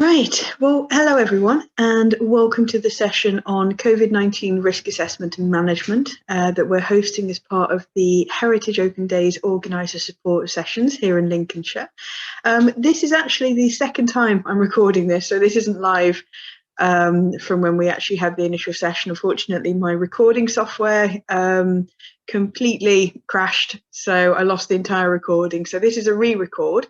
Right, well, hello everyone, and welcome to the session on COVID-19 risk assessment and management that we're hosting as part of the Heritage Open Days Organiser support sessions here in Lincolnshire. This is actually the second time I'm recording this, so this isn't live from when we actually had the initial session. Unfortunately, my recording software completely crashed, so I lost the entire recording. So this is a re-record.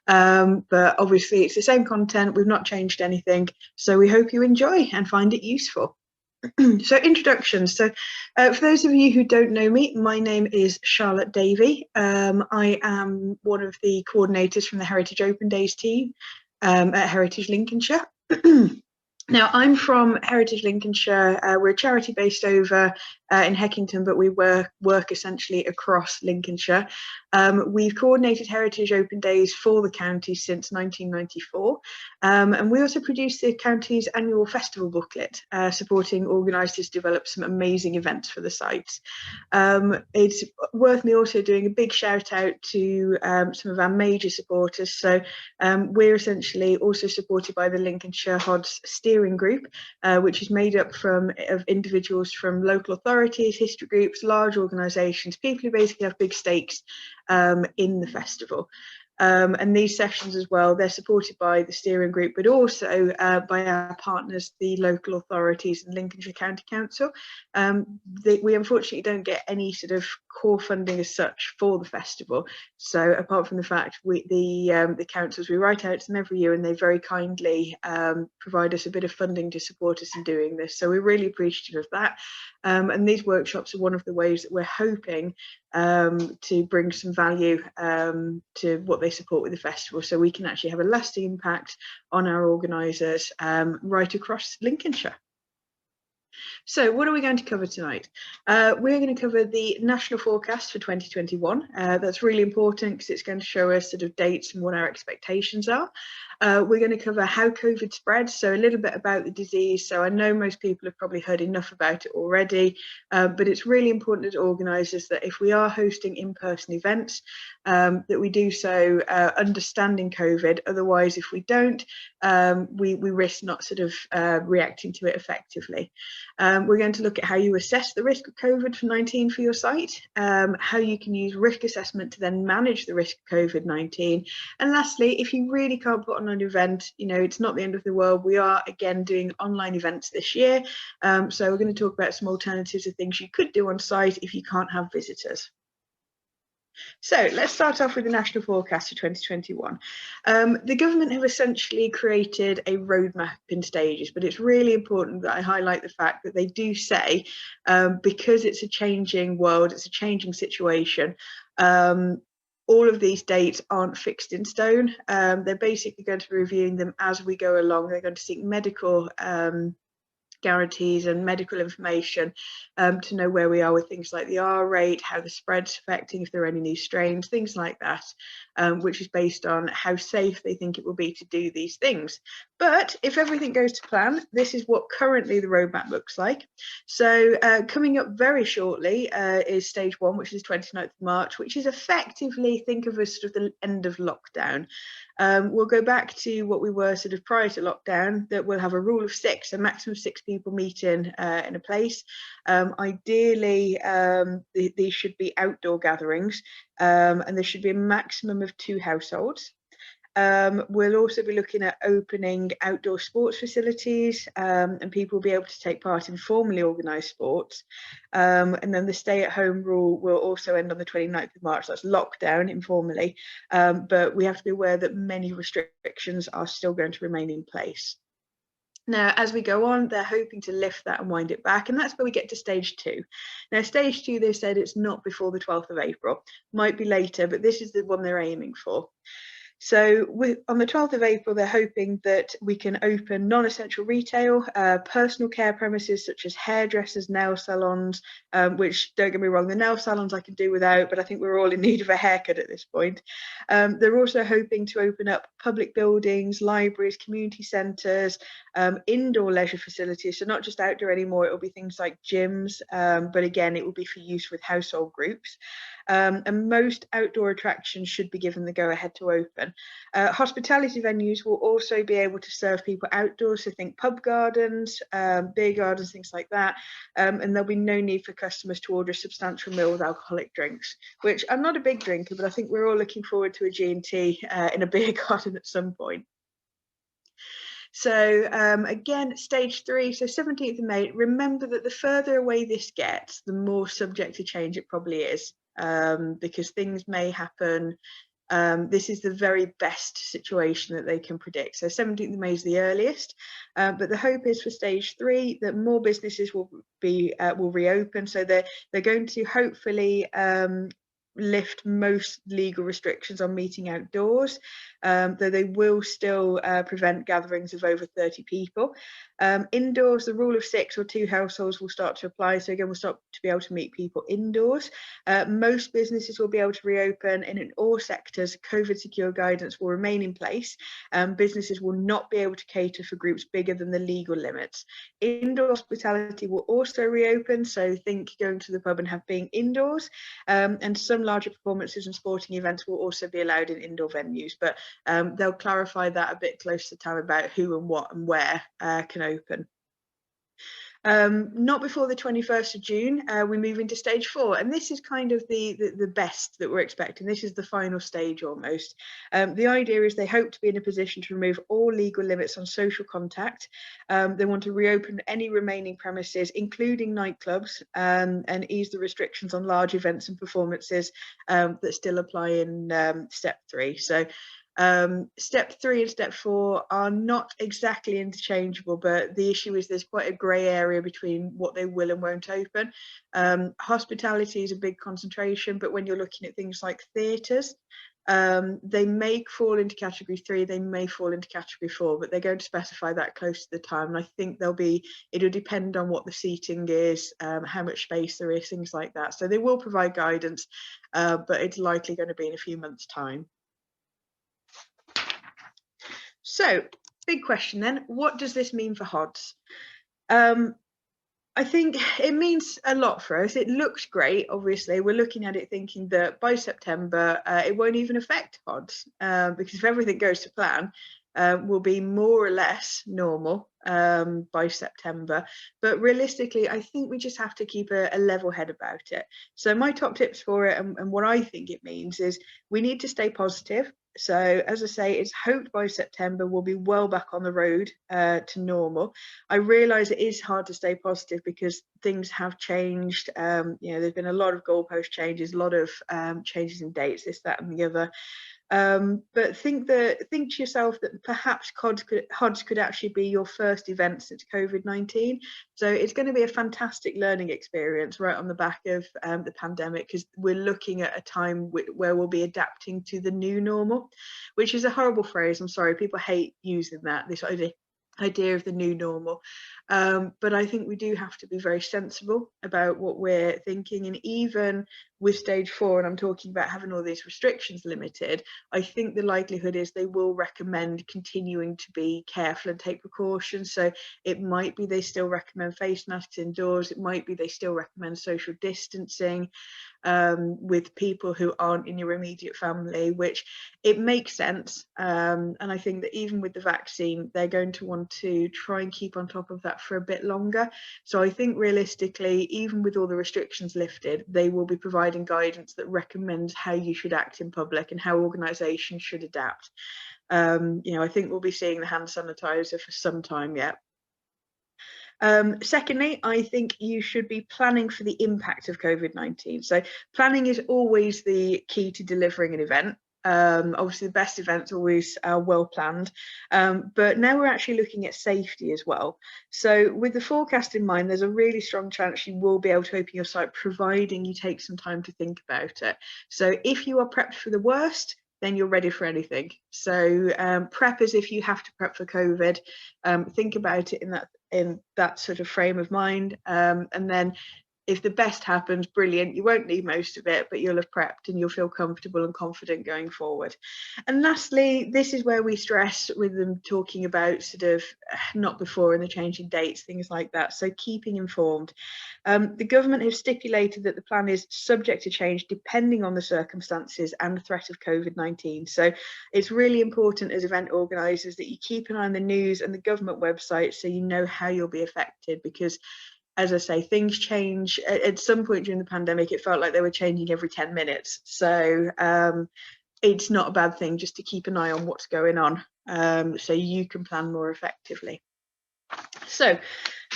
But obviously it's the same content, we've not changed anything, so we hope you enjoy and find it useful. So introductions. So for those of you who don't know me, my name is Charlotte Davey. I am one of the coordinators from the Heritage Open Days team at Heritage Lincolnshire. Now, I'm from Heritage Lincolnshire. We're a charity based over in Heckington, but we work essentially across Lincolnshire. We've coordinated Heritage Open Days for the county since 1994. And we also produce the county's annual festival booklet, supporting organisers develop some amazing events for the sites. It's worth me also doing a big shout out to some of our major supporters. So we're essentially also supported by the Lincolnshire HODs steering group, which is made up of individuals from local authorities, history groups, large organisations, people who basically have big stakes in the festival. And these sessions as well, they're supported by the steering group, but also by our partners, the local authorities and Lincolnshire County Council. We unfortunately don't get any sort of core funding as such for the festival. So apart from the fact the councils, we write out to them every year and they very kindly provide us a bit of funding to support us in doing this. So we're really appreciative of that. And these workshops are one of the ways that we're hoping to bring some value to what they support with the festival, so we can actually have a lasting impact on our organisers right across Lincolnshire. So what are we going to cover tonight? We're going to cover the national forecast for 2021. That's really important because it's going to show us sort of dates and what our expectations are. We're going to cover how COVID spreads, so a little bit about the disease. So I know most people have probably heard enough about it already, but it's really important as organisers that if we are hosting in-person events, that we do so understanding COVID. Otherwise, if we don't, we risk not sort of reacting to it effectively. We're going to look at how you assess the risk of COVID-19 for your site, how you can use risk assessment to then manage the risk of COVID-19. And lastly, if you really can't put on an event, you know, it's not the end of the world. We are again doing online events this year. So we're going to talk about some alternatives of things you could do on site if you can't have visitors. So let's start off with the national forecast for 2021. The government have essentially created a roadmap in stages, but it's really important that I highlight the fact that they do say, because it's a changing world, it's a changing situation, all of these dates aren't fixed in stone. They're basically going to be reviewing them as we go along. They're going to seek medical guarantees and medical information to know where we are with things like the R rate, how the spread's affecting, if there are any new strains, things like that, which is based on how safe they think it will be to do these things. But if everything goes to plan, this is what currently the roadmap looks like. So coming up very shortly is stage 1, which is 29th of March, which is effectively, think of as sort of the end of lockdown. We'll go back to what we were sort of prior to lockdown, that we'll have a rule of 6, a maximum of 6 people meeting in a place. Ideally, these should be outdoor gatherings, and there should be a maximum of 2 households. We'll also be looking at opening outdoor sports facilities, and people will be able to take part in formally organised sports. And then the stay-at-home rule will also end on the 29th of March. That's lockdown informally, but we have to be aware that many restrictions are still going to remain in place. Now, as we go on, they're hoping to lift that and wind it back, and that's where we get to stage 2. Now, stage 2, they said it's not before the 12th of April, might be later, but this is the one they're aiming for. So on the 12th of April, they're hoping that we can open non-essential retail, personal care premises such as hairdressers, nail salons, which, don't get me wrong, the nail salons I can do without, but I think we're all in need of a haircut at this point. They're also hoping to open up public buildings, libraries, community centres, indoor leisure facilities, so not just outdoor anymore, it'll be things like gyms, but again, it will be for use with household groups. and most outdoor attractions should be given the go-ahead to open. Hospitality venues will also be able to serve people outdoors, so think pub gardens, beer gardens, things like that, and there'll be no need for customers to order a substantial meal with alcoholic drinks, which I'm not a big drinker, but I think we're all looking forward to a G&T in a beer garden at some point. So again, stage 3, so 17th of May, remember that the further away this gets, the more subject to change it probably is, because things may happen. This is the very best situation that they can predict. So 17th of May is the earliest, but the hope is for stage 3 that more businesses will reopen. So they're going to hopefully lift most legal restrictions on meeting outdoors, though they will still prevent gatherings of over 30 people. Indoors, the rule of 6 or 2 households will start to apply. So again, we'll start to be able to meet people indoors. Most businesses will be able to reopen, and in all sectors, COVID secure guidance will remain in place. Businesses will not be able to cater for groups bigger than the legal limits. Indoor hospitality will also reopen, so think going to the pub and being indoors, and some larger performances and sporting events will also be allowed in indoor venues, but they'll clarify that a bit closer to time about who and what and where can open. Not before the 21st of June, we move into stage 4, and this is kind of the best that we're expecting. This is the final stage almost. The idea is they hope to be in a position to remove all legal limits on social contact. They want to reopen any remaining premises, including nightclubs, and ease the restrictions on large events and performances that still apply in step 3. So step 3 and step 4 are not exactly interchangeable, but the issue is there's quite a grey area between what they will and won't open. Hospitality is a big concentration, but when you're looking at things like theatres, they may fall into category 3, they may fall into category 4, but they're going to specify that close to the time, and I think it'll depend on what the seating is, how much space there is, things like that. So they will provide guidance, but it's likely going to be in a few months' time. So, big question then, what does this mean for HODs? I think it means a lot for us. It looks great, obviously. We're looking at it thinking that by September, it won't even affect HODs, because if everything goes to plan, we'll be more or less normal by September. But realistically, I think we just have to keep a level head about it. So my top tips for it and what I think it means is we need to stay positive. So as I say, it's hoped by September we'll be well back on the road to normal. I realise it is hard to stay positive because things have changed. There's been a lot of goalpost changes, a lot of changes in dates, this, that and the other. But think to yourself that perhaps HODs could actually be your first event since COVID-19. So it's going to be a fantastic learning experience right on the back of the pandemic, because we're looking at a time where we'll be adapting to the new normal, which is a horrible phrase. I'm sorry, people hate using that, this idea of the new normal, but I think we do have to be very sensible about what we're thinking. And even with stage 4, and I'm talking about having all these restrictions limited, I think the likelihood is they will recommend continuing to be careful and take precautions. So it might be they still recommend face masks indoors, it might be they still recommend social distancing with people who aren't in your immediate family, which it makes sense. And I think that even with the vaccine, they're going to want to try and keep on top of that for a bit longer. So I think realistically, even with all the restrictions lifted, they will be providing guidance that recommends how you should act in public and how organisations should adapt. I think we'll be seeing the hand sanitizer for some time yet. Secondly, I think you should be planning for the impact of COVID-19. So planning is always the key to delivering an event. Obviously, the best events always are well planned, but now we're actually looking at safety as well. So with the forecast in mind, there's a really strong chance you will be able to open your site, providing you take some time to think about it. So if you are prepped for the worst, then you're ready for anything. So prep as if you have to prep for COVID. Think about it in that sort of frame of mind, and then if the best happens, brilliant, you won't need most of it, but you'll have prepped and you'll feel comfortable and confident going forward. And lastly, this is where we stress with them talking about sort of not before and the changing dates, things like that. So keeping informed. The government has stipulated that the plan is subject to change depending on the circumstances and the threat of COVID-19. So it's really important as event organisers that you keep an eye on the news and the government website so you know how you'll be affected, because as I say, things change. At some point during the pandemic, it felt like they were changing every 10 minutes. So it's not a bad thing just to keep an eye on what's going on so you can plan more effectively. So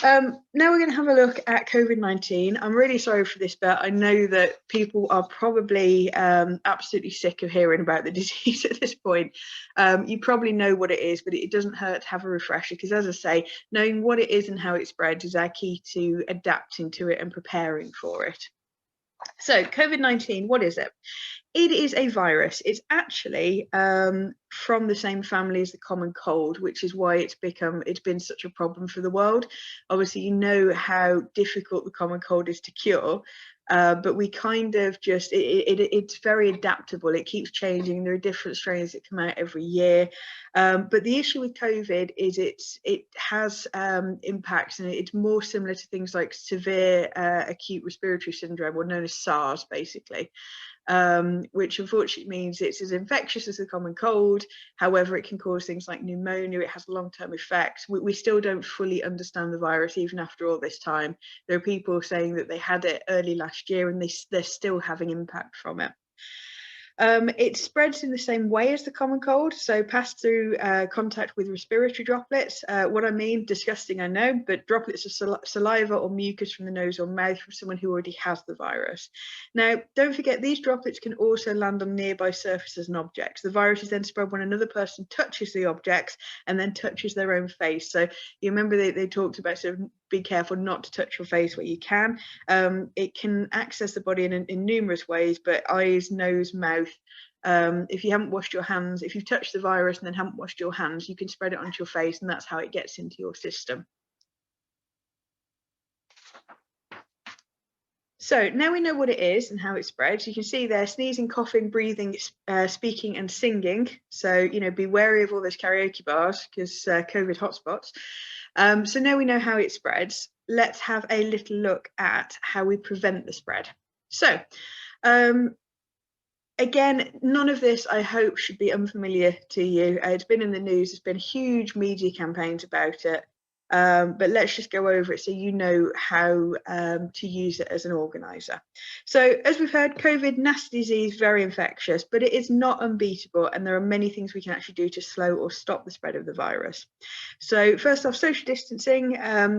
now we're going to have a look at COVID-19. I'm really sorry for this, but I know that people are probably absolutely sick of hearing about the disease at this point. You probably know what it is, but it doesn't hurt to have a refresher, because as I say, knowing what it is and how it spreads is our key to adapting to it and preparing for it. So COVID-19, what is it? It is a virus. It's actually from the same family as the common cold, which is why it's been such a problem for the world. Obviously, you know how difficult the common cold is to cure, but we kind of just, it's very adaptable. It keeps changing. There are different strains that come out every year. But the issue with COVID is it has impacts, and it's more similar to things like severe acute respiratory syndrome, or known as SARS, basically. Which unfortunately means it's as infectious as the common cold. However, it can cause things like pneumonia. It has long-term effects. We still don't fully understand the virus even after all this time. There are people saying that they had it early last year and they're still having impact from it. It spreads in the same way as the common cold, so passed through contact with respiratory droplets. What I mean, disgusting, I know, but droplets of saliva or mucus from the nose or mouth from someone who already has the virus. Now, don't forget, these droplets can also land on nearby surfaces and objects. The virus is then spread when another person touches the objects and then touches their own face. So you remember they talked about sort of be careful not to touch your face where you can. It can access the body in numerous ways, but eyes, nose, mouth. If you haven't washed your hands, if you've touched the virus and then haven't washed your hands, you can spread it onto your face, and that's how it gets into your system. So now we know what it is and how it spreads. You can see there sneezing, coughing, breathing, speaking and singing. So, you know, be wary of all those karaoke bars, because COVID hotspots. So now we know how it spreads. Let's have a little look at how we prevent the spread. So again, none of this, I hope, should be unfamiliar to you. It's been in the news. There's been huge media campaigns about it. But let's just go over it so you know how to use it as an organiser. So as we've heard, COVID, nasty disease, very infectious, but it is not unbeatable, and there are many things we can actually do to slow or stop the spread of the virus. So first off, social distancing.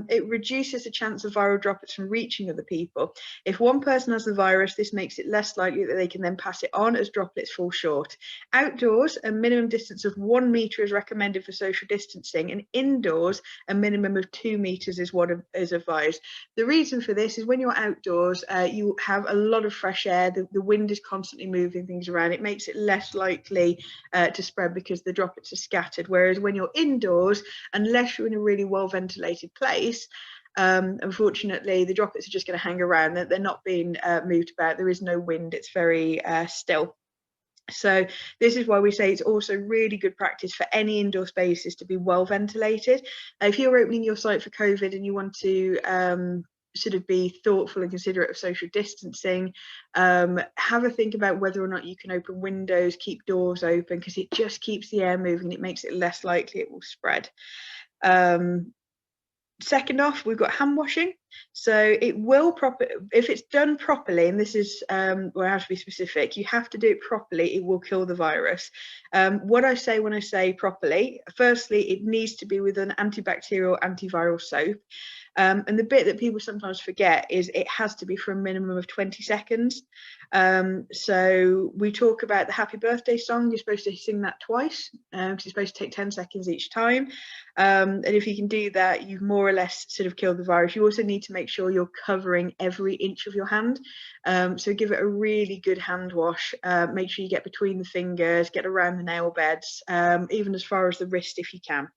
It reduces the chance of viral droplets from reaching other people. If one person has the virus, this makes it less likely that they can then pass it on as droplets fall short. Outdoors, a minimum distance of 1 metre is recommended for social distancing, and indoors, a minimum of 2 meters is what is advised. The reason for this is when you're outdoors, you have a lot of fresh air. The wind is constantly moving things around. It makes it less likely to spread because the droplets are scattered. Whereas when you're indoors, unless you're in a really well ventilated place, unfortunately, the droplets are just going to hang around. They're not being moved about. There is no wind. It's very still. So this is why we say it's also really good practice for any indoor spaces to be well ventilated. If you're opening your site for COVID and you want to sort of be thoughtful and considerate of social distancing, have a think about whether or not you can open windows, keep doors open, because it just keeps the air moving. It makes it less likely it will spread. Second off, we've got hand washing. So it will if it's done properly, and this is where I have to be specific, you have to do it properly, it will kill the virus. What I say when I say properly, firstly, it needs to be with an antibacterial, antiviral soap. And the bit that people sometimes forget is it has to be for a minimum of 20 seconds. So we talk about the happy birthday song. You're supposed to sing that twice, because it's supposed to take 10 seconds each time. And if you can do that, you've more or less sort of killed the virus. You also need to make sure you're covering every inch of your hand. So give it a really good hand wash. Make sure you get between the fingers, get around the nail beds, even as far as the wrist if you can.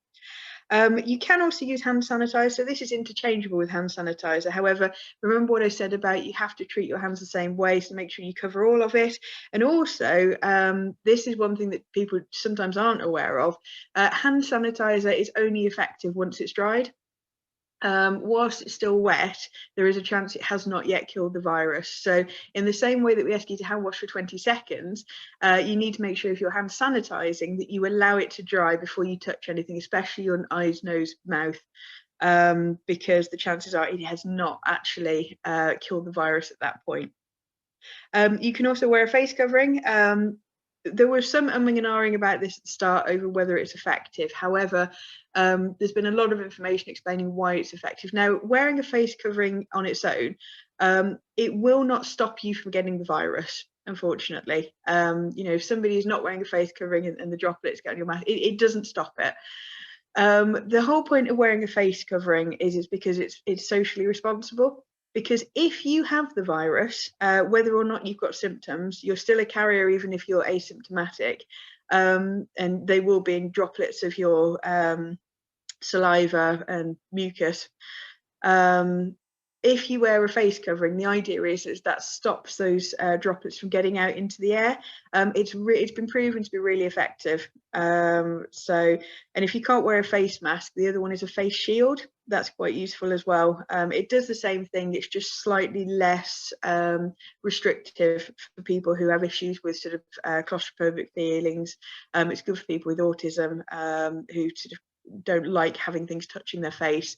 You can also use hand sanitizer, so this is interchangeable with hand sanitizer. However, remember what I said about you have to treat your hands the same way, so make sure you cover all of it. And also, this is one thing that people sometimes aren't aware of. Hand sanitizer is only effective once it's dried. Whilst it's still wet, there is a chance it has not yet killed the virus. So in the same way that we ask you to hand wash for 20 seconds, you need to make sure if you're hand sanitizing that you allow it to dry before you touch anything, especially your eyes, nose, mouth, because the chances are it has not actually killed the virus at that point. You can also wear a face covering. There was some umming and ahhing about this at the start over whether it's effective. However, there's been a lot of information explaining why it's effective. Now, wearing a face covering on its own, it will not stop you from getting the virus, unfortunately. If somebody is not wearing a face covering and the droplets get on your mouth, it doesn't stop it. The whole point of wearing a face covering is because it's socially responsible. Because if you have the virus, whether or not you've got symptoms, you're still a carrier even if you're asymptomatic, and they will be in droplets of your saliva and mucus. If you wear a face covering, the idea is that stops those droplets from getting out into the air. It's been proven to be really effective. And if you can't wear a face mask, the other one is a face shield. That's quite useful as well. It does the same thing. It's just slightly less restrictive for people who have issues with sort of claustrophobic feelings. It's good for people with autism who sort of don't like having things touching their face.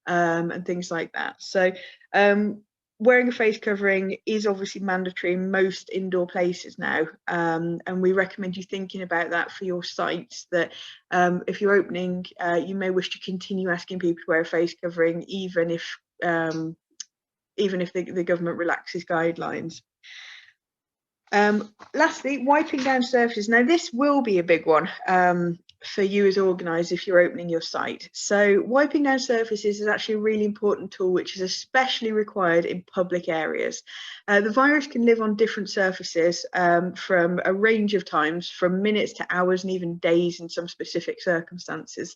And things like that. So wearing a face covering is obviously mandatory in most indoor places now, and we recommend you thinking about that for your sites, that if you're opening, you may wish to continue asking people to wear a face covering even if the government relaxes guidelines. Lastly, wiping down surfaces. Now this will be a big one for you as organisers if you're opening your site. So wiping down surfaces is actually a really important tool which is especially required in public areas. The virus can live on different surfaces from a range of times, from minutes to hours and even days in some specific circumstances.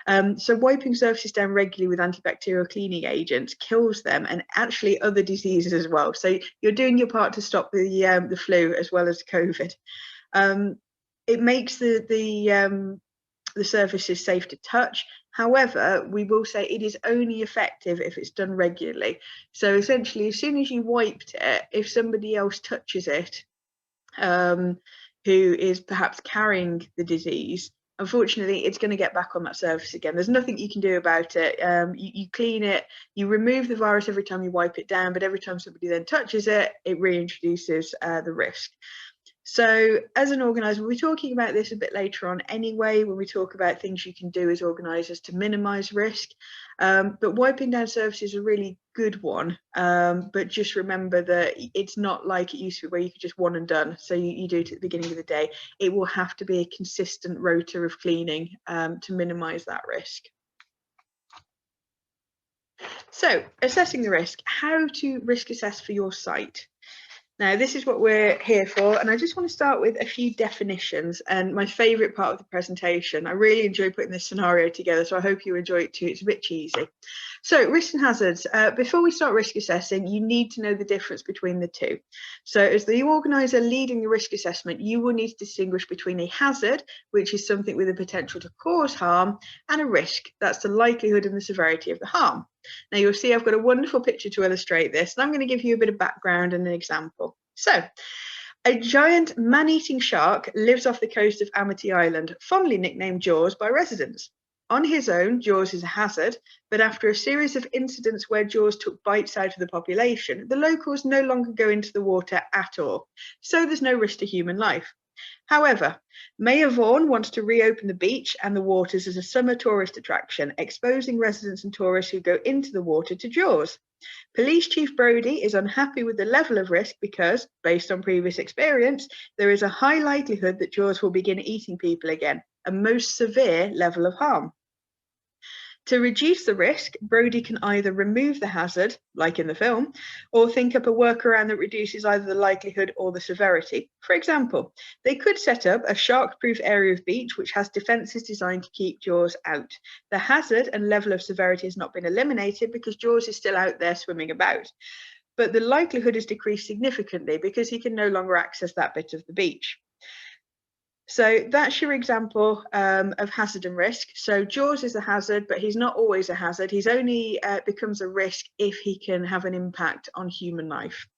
So wiping surfaces down regularly with antibacterial cleaning agents kills them and actually other diseases as well. So you're doing your part to stop the flu as well as COVID. It makes the surfaces safe to touch. However, we will say it is only effective if it's done regularly. So essentially, as soon as you wiped it, if somebody else touches it, who is perhaps carrying the disease, unfortunately, it's going to get back on that surface again. There's nothing you can do about it. You clean it, you remove the virus every time you wipe it down, but every time somebody then touches it, it reintroduces the risk. So as an organiser, we'll be talking about this a bit later on anyway, when we talk about things you can do as organisers to minimise risk. But wiping down surfaces is a really good one. But just remember that it's not like it used to be where you could just one and done. So you do it at the beginning of the day. It will have to be a consistent rota of cleaning to minimise that risk. So assessing the risk, how to risk assess for your site. Now, this is what we're here for, and I just want to start with a few definitions and my favourite part of the presentation. I really enjoy putting this scenario together, so I hope you enjoy it too. It's a bit cheesy. So, risks and hazards. Before we start risk assessing, you need to know the difference between the two. So, as the organiser leading the risk assessment, you will need to distinguish between a hazard, which is something with the potential to cause harm, and a risk, that's the likelihood and the severity of the harm. Now you'll see I've got a wonderful picture to illustrate this, and I'm going to give you a bit of background and an example. So, a giant man-eating shark lives off the coast of Amity Island, fondly nicknamed Jaws by residents. On his own, Jaws is a hazard, but after a series of incidents where Jaws took bites out of the population, the locals no longer go into the water at all, so there's no risk to human life. However, Mayor Vaughan wants to reopen the beach and the waters as a summer tourist attraction, exposing residents and tourists who go into the water to Jaws. Police Chief Brodie is unhappy with the level of risk because, based on previous experience, there is a high likelihood that Jaws will begin eating people again, a most severe level of harm. To reduce the risk, Brodie can either remove the hazard, like in the film, or think up a workaround that reduces either the likelihood or the severity. For example, they could set up a shark-proof area of beach which has defences designed to keep Jaws out. The hazard and level of severity has not been eliminated because Jaws is still out there swimming about, but the likelihood is decreased significantly because he can no longer access that bit of the beach. So that's your example of hazard and risk. So Jaws is a hazard, but he's not always a hazard. He's only becomes a risk if he can have an impact on human life.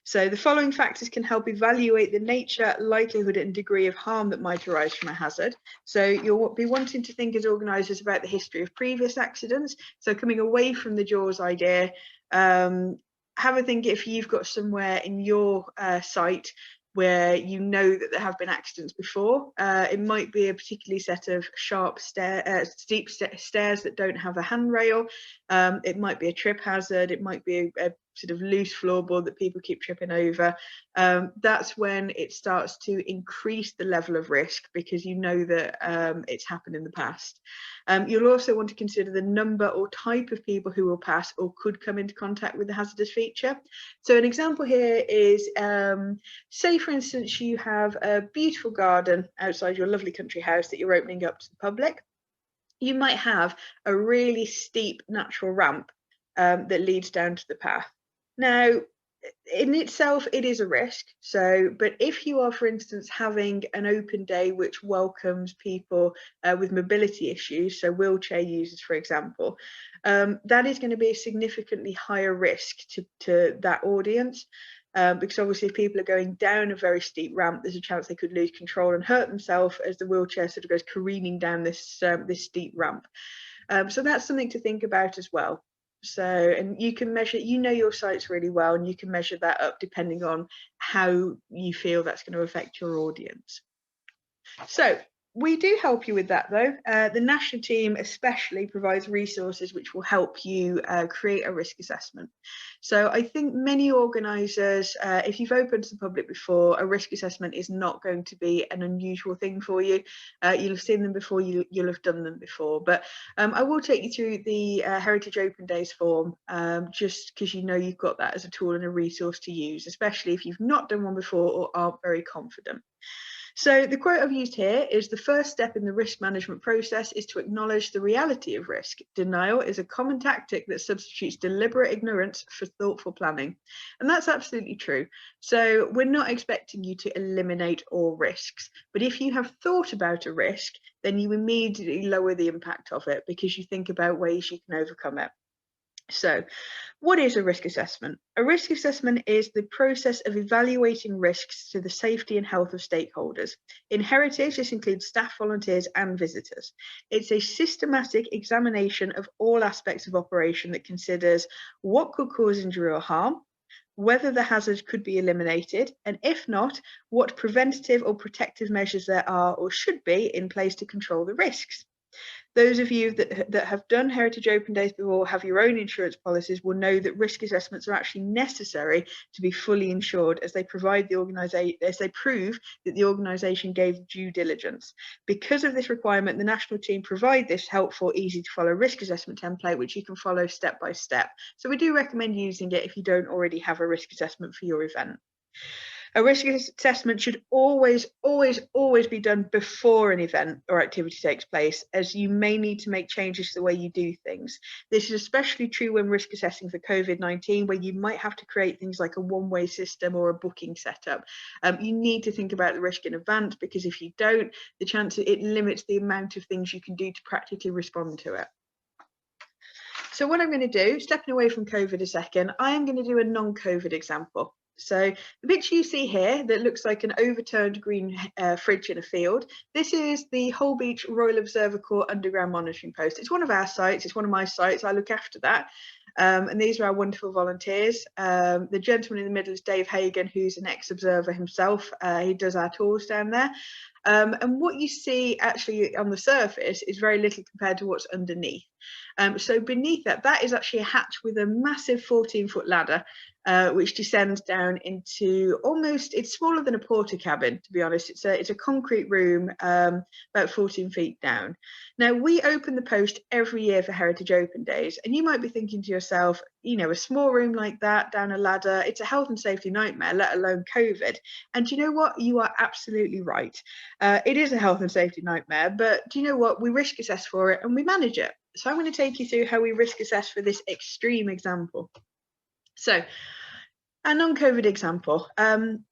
So the following factors can help evaluate the nature, likelihood and degree of harm that might arise from a hazard. So you'll be wanting to think as organisers about the history of previous accidents. So coming away from the Jaws idea, have a think if you've got somewhere in your site where you know that there have been accidents before. It might be a particularly set of sharp steep stairs that don't have a handrail. It might be a trip hazard. It might be a sort of loose floorboard that people keep tripping over. That's when it starts to increase the level of risk because you know that it's happened in the past. You'll also want to consider the number or type of people who will pass or could come into contact with the hazardous feature. So an example here is, say for instance, you have a beautiful garden outside your lovely country house that you're opening up to the public. You might have a really steep natural ramp that leads down to the path. Now, in itself, it is a risk. So, but if you are, for instance, having an open day which welcomes people with mobility issues, so wheelchair users, for example, that is going to be a significantly higher risk to that audience. Because obviously if people are going down a very steep ramp, there's a chance they could lose control and hurt themselves as the wheelchair sort of goes careening down this steep ramp. So that's something to think about as well. So, and you can measure, you know your sites really well, and you can measure that up depending on how you feel that's going to affect your audience. So we do help you with that though. The national team especially provides resources which will help you create a risk assessment. So I think many organisers, if you've opened to the public before, a risk assessment is not going to be an unusual thing for you. You'll have seen them before, you'll have done them before, but I will take you through the Heritage Open Days form, just because you know you've got that as a tool and a resource to use, especially if you've not done one before or aren't very confident. So the quote I've used here is: the first step in the risk management process is to acknowledge the reality of risk. Denial is a common tactic that substitutes deliberate ignorance for thoughtful planning. And that's absolutely true. So we're not expecting you to eliminate all risks, but if you have thought about a risk, then you immediately lower the impact of it because you think about ways you can overcome it. So what is a risk assessment? A risk assessment is the process of evaluating risks to the safety and health of stakeholders. In Heritage, this includes staff, volunteers and visitors. It's a systematic examination of all aspects of operation that considers what could cause injury or harm, whether the hazard could be eliminated, and if not, what preventative or protective measures there are or should be in place to control the risks. Those of you that have done Heritage Open Days before, have your own insurance policies, will know that risk assessments are actually necessary to be fully insured, as they provide the organisation, as they prove that the organisation gave due diligence. Because of this requirement, the national team provide this helpful, easy to follow risk assessment template, which you can follow step by step. So we do recommend using it if you don't already have a risk assessment for your event. A risk assessment should always be done before an event or activity takes place, as you may need to make changes to the way you do things. This is especially true when risk assessing for COVID-19, where you might have to create things like a one-way system or a booking setup. You need to think about the risk in advance, because if you don't, the chance it limits the amount of things you can do to practically respond to it. So what I'm going to do, stepping away from COVID a second, I am going to do a non-COVID example. So the picture you see here that looks like an overturned green fridge in a field, this is the Holbeach Royal Observer Corps underground monitoring post. It's one of our sites, it's one of my sites, I look after that. And these are our wonderful volunteers. The gentleman in the middle is Dave Hagan, who's an ex-observer himself. He does our tours down there. And what you see actually on the surface is very little compared to what's underneath. So beneath that is actually a hatch with a massive 14-foot ladder. which descends down into almost, it's smaller than a porter cabin, to be honest. It's a concrete room, about 14 feet down. Now, we open the post every year for Heritage Open Days, and you might be thinking to yourself, you know, a small room like that down a ladder, it's a health and safety nightmare, let alone COVID. And do you know what? You are absolutely right. It is a health and safety nightmare, but do you know what? We risk assess for it and we manage it. So I'm going to take you through how we risk assess for this extreme example. So, a non-COVID example,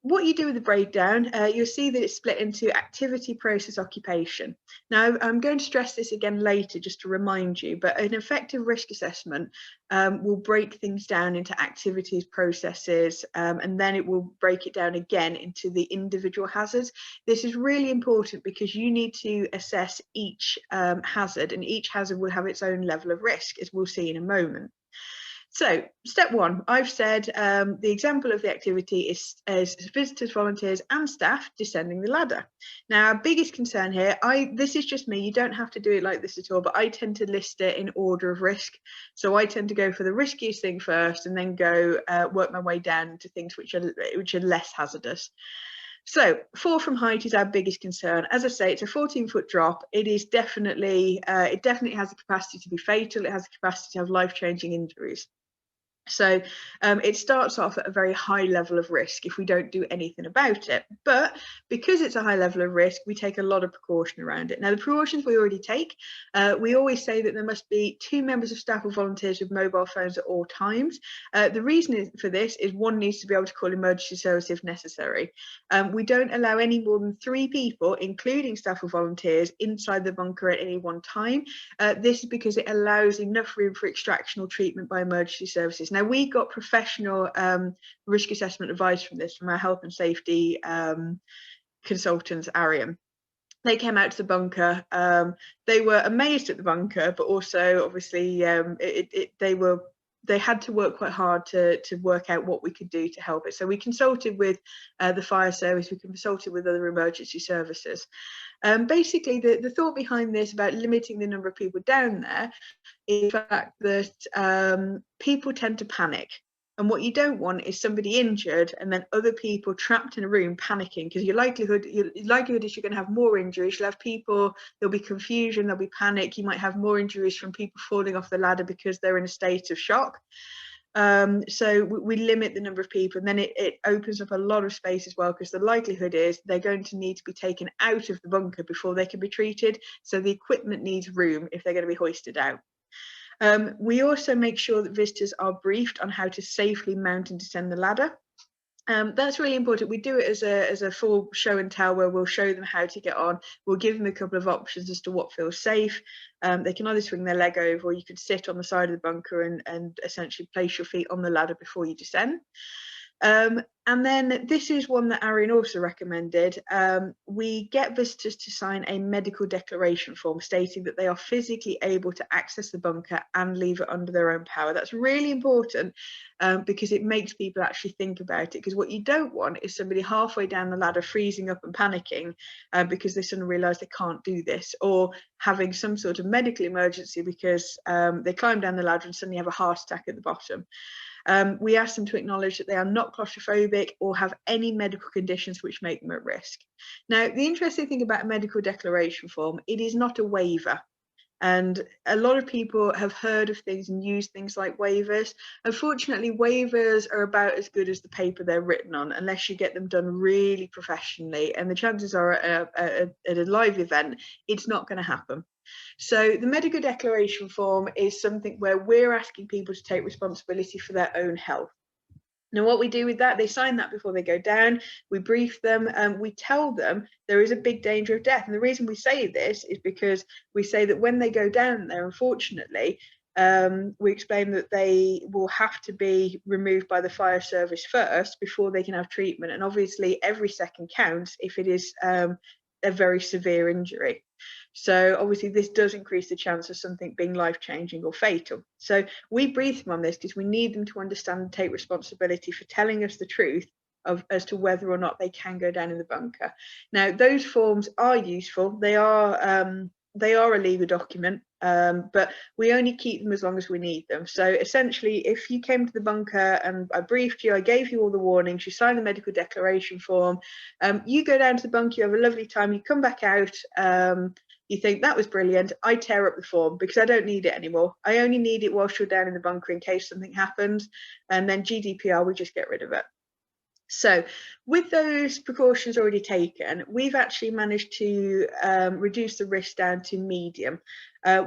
what you do with the breakdown, you'll see that it's split into activity, process, occupation. Now, I'm going to stress this again later just to remind you, but an effective risk assessment will break things down into activities, processes, and then it will break it down again into the individual hazards. This is really important because you need to assess each hazard, and each hazard will have its own level of risk, as we'll see in a moment. So step one, I've said the example of the activity is visitors, volunteers and staff descending the ladder. Now, our biggest concern here, this is just me, you don't have to do it like this at all, but I tend to list it in order of risk. So I tend to go for the riskiest thing first and then go work my way down to things which are less hazardous. So fall from height is our biggest concern. As I say, it's a 14-foot drop. It is definitely, it definitely has the capacity to be fatal. It has the capacity to have life-changing injuries. So it starts off at a very high level of risk if we don't do anything about it. But because it's a high level of risk, we take a lot of precaution around it. Now, the precautions we already take, we always say that there must be 2 members of staff or volunteers with mobile phones at all times. The reason for this is one needs to be able to call emergency service if necessary. We don't allow any more than 3 people, including staff or volunteers, inside the bunker at any one time. This is because it allows enough room for extraction or treatment by emergency services. Now, we got professional risk assessment advice from this from our health and safety consultants, Ariam. They came out to the bunker. They were amazed at the bunker, but also obviously they had to work quite hard to work out what we could do to help it. So we consulted with the fire service, we consulted with other emergency services. Basically, the thought behind this about limiting the number of people down there is the fact that people tend to panic. And what you don't want is somebody injured and then other people trapped in a room panicking, because your likelihood is you're going to have more injuries. You'll have people, there'll be confusion, there'll be panic. You might have more injuries from people falling off the ladder because they're in a state of shock. So we limit the number of people, and then it opens up a lot of space as well, because the likelihood is they're going to need to be taken out of the bunker before they can be treated. So the equipment needs room if they're going to be hoisted out. We also make sure that visitors are briefed on how to safely mount and descend the ladder. That's really important. We do it as a full show and tell, where we'll show them how to get on. We'll give them a couple of options as to what feels safe. They can either swing their leg over, or you could sit on the side of the bunker and essentially place your feet on the ladder before you descend. And then this is one that Arian also recommended. We get visitors to sign a medical declaration form stating that they are physically able to access the bunker and leave it under their own power. That's really important because it makes people actually think about it, because what you don't want is somebody halfway down the ladder freezing up and panicking because they suddenly realise they can't do this, or having some sort of medical emergency because they climb down the ladder and suddenly have a heart attack at the bottom. We ask them to acknowledge that they are not claustrophobic or have any medical conditions which make them at risk. Now, the interesting thing about a medical declaration form, it is not a waiver. And a lot of people have heard of things and used things like waivers. Unfortunately, waivers are about as good as the paper they're written on, unless you get them done really professionally. And the chances are at a live event, it's not going to happen. So the medical declaration form is something where we're asking people to take responsibility for their own health. Now, what we do with that, they sign that before they go down. We brief them, and we tell them there is a big danger of death. And the reason we say this is because we say that when they go down there, unfortunately, we explain that they will have to be removed by the fire service first before they can have treatment. And obviously, every second counts if it is a very severe injury. So obviously this does increase the chance of something being life-changing or fatal. So we brief them on this because we need them to understand and take responsibility for telling us the truth as to whether or not they can go down in the bunker. Now, those forms are useful. They are a legal document. but we only keep them as long as we need them. So essentially, if you came to the bunker and I briefed you, I gave you all the warnings, you signed the medical declaration form, you go down to the bunker, you have a lovely time, you come back out, you think that was brilliant, I tear up the form because I don't need it anymore. I only need it whilst you're down in the bunker in case something happens, and then GDPR, we just get rid of it. So with those precautions already taken, we've actually managed to reduce the risk down to medium.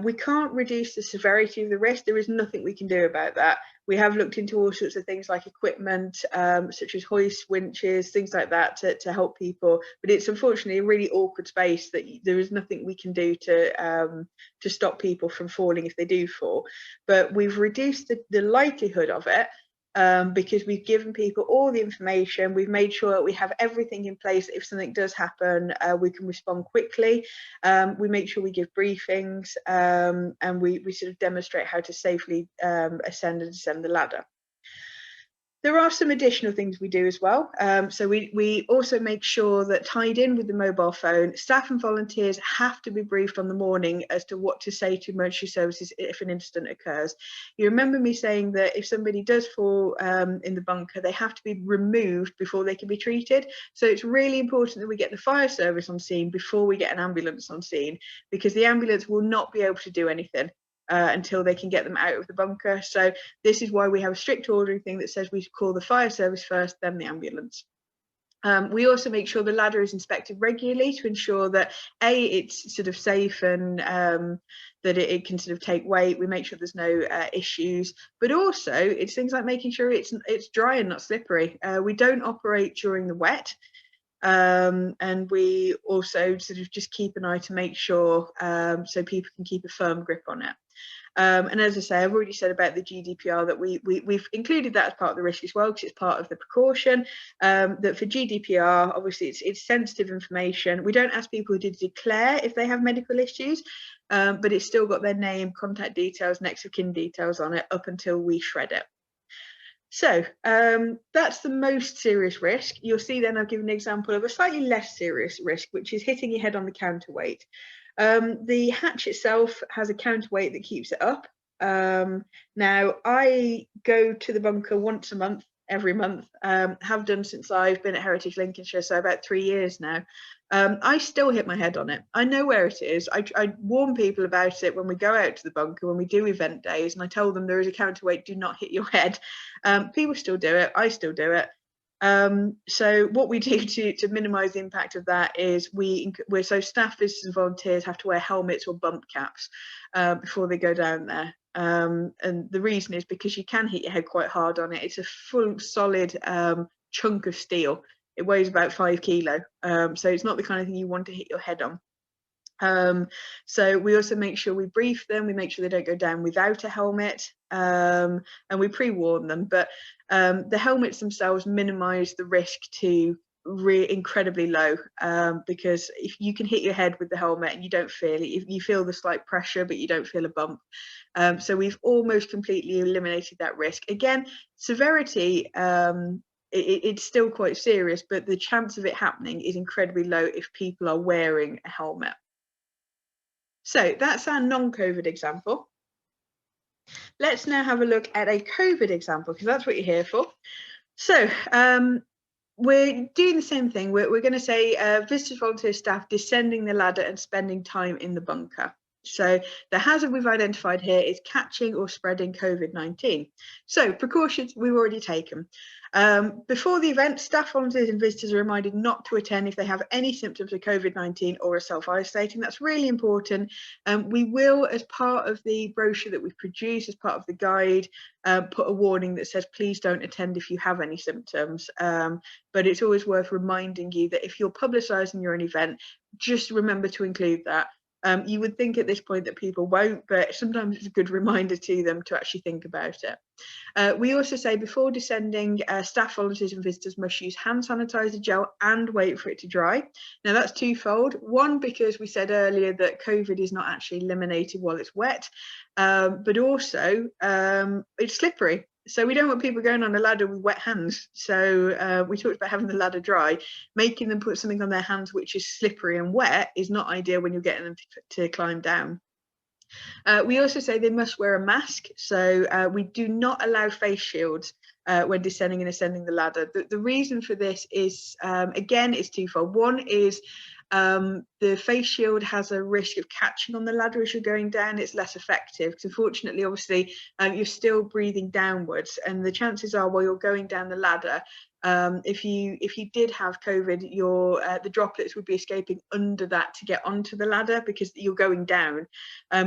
We can't reduce the severity of the risk. There is nothing we can do about that. We have looked into all sorts of things like equipment, such as hoist winches, things like that to help people. But it's unfortunately a really awkward space that there is nothing we can do to stop people from falling if they do fall. But we've reduced the likelihood of it, because we've given people all the information. We've made sure that we have everything in place. If something does happen, we can respond quickly. We make sure we give briefings, and we sort of demonstrate how to safely ascend and descend the ladder. There are some additional things we do as well. So we also make sure that, tied in with the mobile phone, staff and volunteers have to be briefed on the morning as to what to say to emergency services if an incident occurs. You remember me saying that if somebody does fall in the bunker, they have to be removed before they can be treated. So it's really important that we get the fire service on scene before we get an ambulance on scene, because the ambulance will not be able to do anything until they can get them out of the bunker. So this is why we have a strict ordering thing that says we call the fire service first, then the ambulance. We also make sure the ladder is inspected regularly to ensure that it's sort of safe and that it can sort of take weight. We make sure there's no issues, but also it's things like making sure it's dry and not slippery. We don't operate during the wet. And we also sort of just keep an eye to make sure so people can keep a firm grip on it. And as I say, I've already said about the GDPR that we've included that as part of the risk as well, because it's part of the precaution. That for GDPR, obviously it's sensitive information. We don't ask people to declare if they have medical issues, but it's still got their name, contact details, next of kin details on it up until we shred it. So that's the most serious risk. You'll see then I've given an example of a slightly less serious risk, which is hitting your head on the counterweight. The hatch itself has a counterweight that keeps it up. Now, I go to the bunker once a month, every month, have done since I've been at Heritage Lincolnshire, so about 3 years now. I still hit my head on it. I know where it is. I warn people about it when we go out to the bunker, when we do event days, and I tell them there is a counterweight, do not hit your head. People still do it. I still do it. So what we do to minimise the impact of that is so staff, visitors and volunteers have to wear helmets or bump caps before they go down there. And the reason is because you can hit your head quite hard on it. It's a full solid chunk of steel. It weighs about 5 kilo. So it's not the kind of thing you want to hit your head on. So we also make sure we brief them, we make sure they don't go down without a helmet, and we pre-warn them. But the helmets themselves minimise the risk to incredibly low, because if you can hit your head with the helmet and you don't feel it, if you feel the slight pressure but you don't feel a bump. So we've almost completely eliminated that risk. Again, severity, it's still quite serious, but the chance of it happening is incredibly low if people are wearing a helmet. So that's our non-COVID example. Let's now have a look at a COVID example, because that's what you're here for. So we're doing the same thing. We're going to say visitors, volunteer staff descending the ladder and spending time in the bunker. So the hazard we've identified here is catching or spreading COVID-19. So precautions we've already taken. Before the event, staff, volunteers and visitors are reminded not to attend if they have any symptoms of COVID-19 or are self-isolating. That's really important. We will, as part of the brochure that we've produced, as part of the guide, put a warning that says please don't attend if you have any symptoms. But it's always worth reminding you that if you're publicising your own event, just remember to include that. You would think at this point that people won't, but sometimes it's a good reminder to them to actually think about it. We also say before descending, staff, volunteers and visitors must use hand sanitizer gel and wait for it to dry. Now that's twofold. One, because we said earlier that COVID is not actually eliminated while it's wet, but also it's slippery. So we don't want people going on a ladder with wet hands. So we talked about having the ladder dry. Making them put something on their hands which is slippery and wet is not ideal when you're getting them to climb down. We also say they must wear a mask, so we do not allow face shields when descending and ascending the ladder. The reason for this is, again, it's twofold. One is the face shield has a risk of catching on the ladder as you're going down. It's less effective because, unfortunately, obviously, you're still breathing downwards, and the chances are while you're going down the ladder, if you did have COVID, the droplets would be escaping under that to get onto the ladder because you're going down.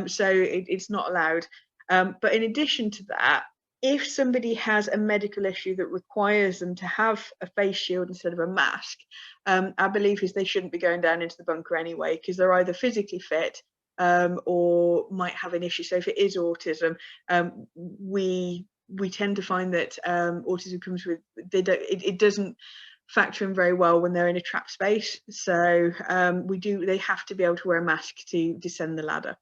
So it's not allowed. But in addition to that, if somebody has a medical issue that requires them to have a face shield instead of a mask, our belief is they shouldn't be going down into the bunker anyway, because they're either physically fit or might have an issue. So if it is autism, we tend to find that autism comes with, it doesn't factor in very well when they're in a trapped space. So they have to be able to wear a mask to descend the ladder.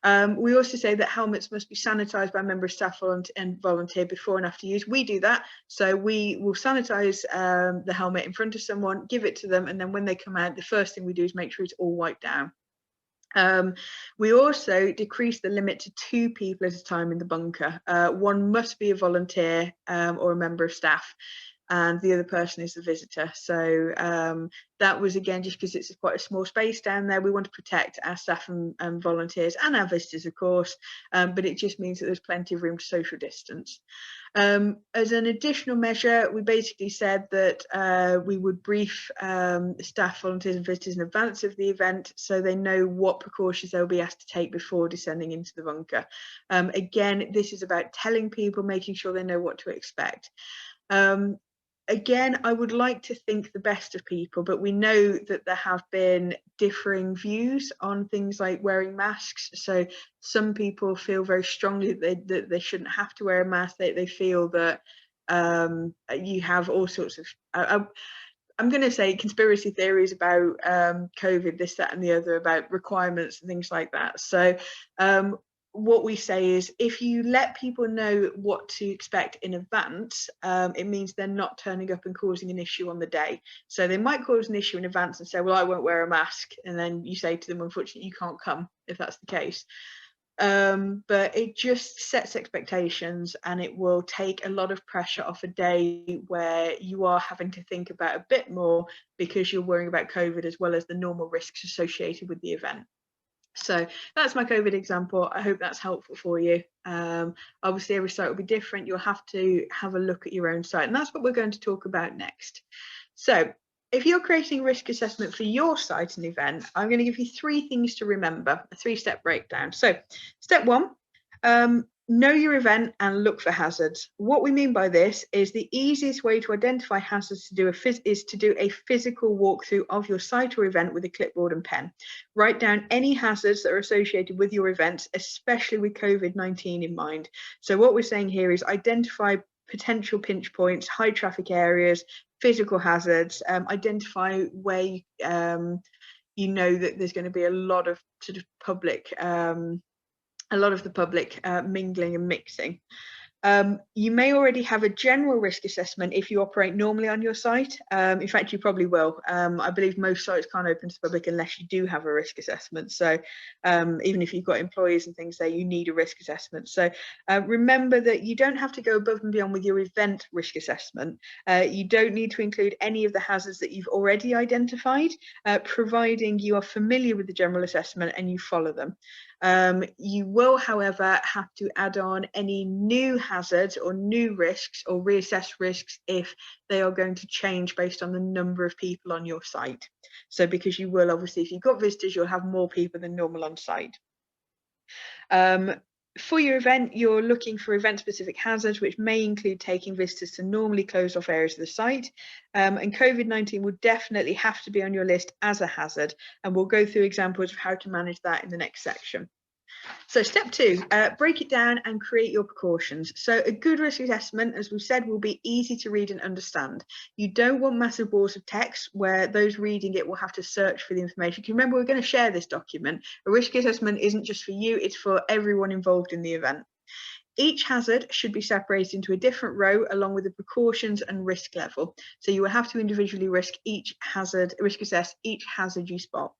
We also say that helmets must be sanitised by a member of staff and volunteer before and after use. We do that. So we will sanitise the helmet in front of someone, give it to them, and then when they come out, the first thing we do is make sure it's all wiped down. We also decrease the limit to 2 people at a time in the bunker. One must be a volunteer or a member of staff, and the other person is the visitor. So that was, again, just because it's quite a small space down there. We want to protect our staff and volunteers and our visitors, of course, but it just means that there's plenty of room to social distance. As an additional measure, we basically said that we would brief staff, volunteers and visitors in advance of the event so they know what precautions they'll be asked to take before descending into the bunker. Again, this is about telling people, making sure they know what to expect. Again, I would like to think the best of people, but we know that there have been differing views on things like wearing masks. So some people feel very strongly that they shouldn't have to wear a mask. They feel that you have all sorts of, I'm going to say, conspiracy theories about COVID, this, that and the other, about requirements and things like that. So what we say is, if you let people know what to expect in advance, it means they're not turning up and causing an issue on the day. So they might cause an issue in advance and say, well, I won't wear a mask. And then you say to them, unfortunately, you can't come if that's the case. But it just sets expectations, and it will take a lot of pressure off a day where you are having to think about a bit more because you're worrying about COVID as well as the normal risks associated with the event. So that's my COVID example. I hope that's helpful for you. Obviously, every site will be different. You'll have to have a look at your own site, and that's what we're going to talk about next. So if you're creating a risk assessment for your site and event, I'm going to give you 3 things to remember, a 3-step breakdown. So step 1, know your event and look for hazards. What we mean by this is the easiest way to identify hazards is to do a physical walkthrough of your site or event with a clipboard and pen. Write down any hazards that are associated with your events, especially with COVID-19 in mind. So what we're saying here is identify potential pinch points, high traffic areas, physical hazards, identify where you know that there's going to be a lot of sort of public mingling and mixing. You may already have a general risk assessment if you operate normally on your site. In fact, you probably will. I believe most sites can't open to the public unless you do have a risk assessment. So even if you've got employees and things there, you need a risk assessment. So remember that you don't have to go above and beyond with your event risk assessment. You don't need to include any of the hazards that you've already identified, providing you are familiar with the general assessment and you follow them. You will, however, have to add on any new hazards or new risks or reassess risks if they are going to change based on the number of people on your site. So because you will, obviously, if you've got visitors, you'll have more people than normal on site. For your event, you're looking for event-specific hazards, which may include taking visitors to normally closed off areas of the site. And COVID-19 will definitely have to be on your list as a hazard, and we'll go through examples of how to manage that in the next section. So step 2, break it down and create your precautions. So a good risk assessment, as we've said, will be easy to read and understand. You don't want massive walls of text where those reading it will have to search for the information. Because remember, we're going to share this document. A risk assessment isn't just for you, it's for everyone involved in the event. Each hazard should be separated into a different row along with the precautions and risk level. So you will have to individually risk assess each hazard you spot.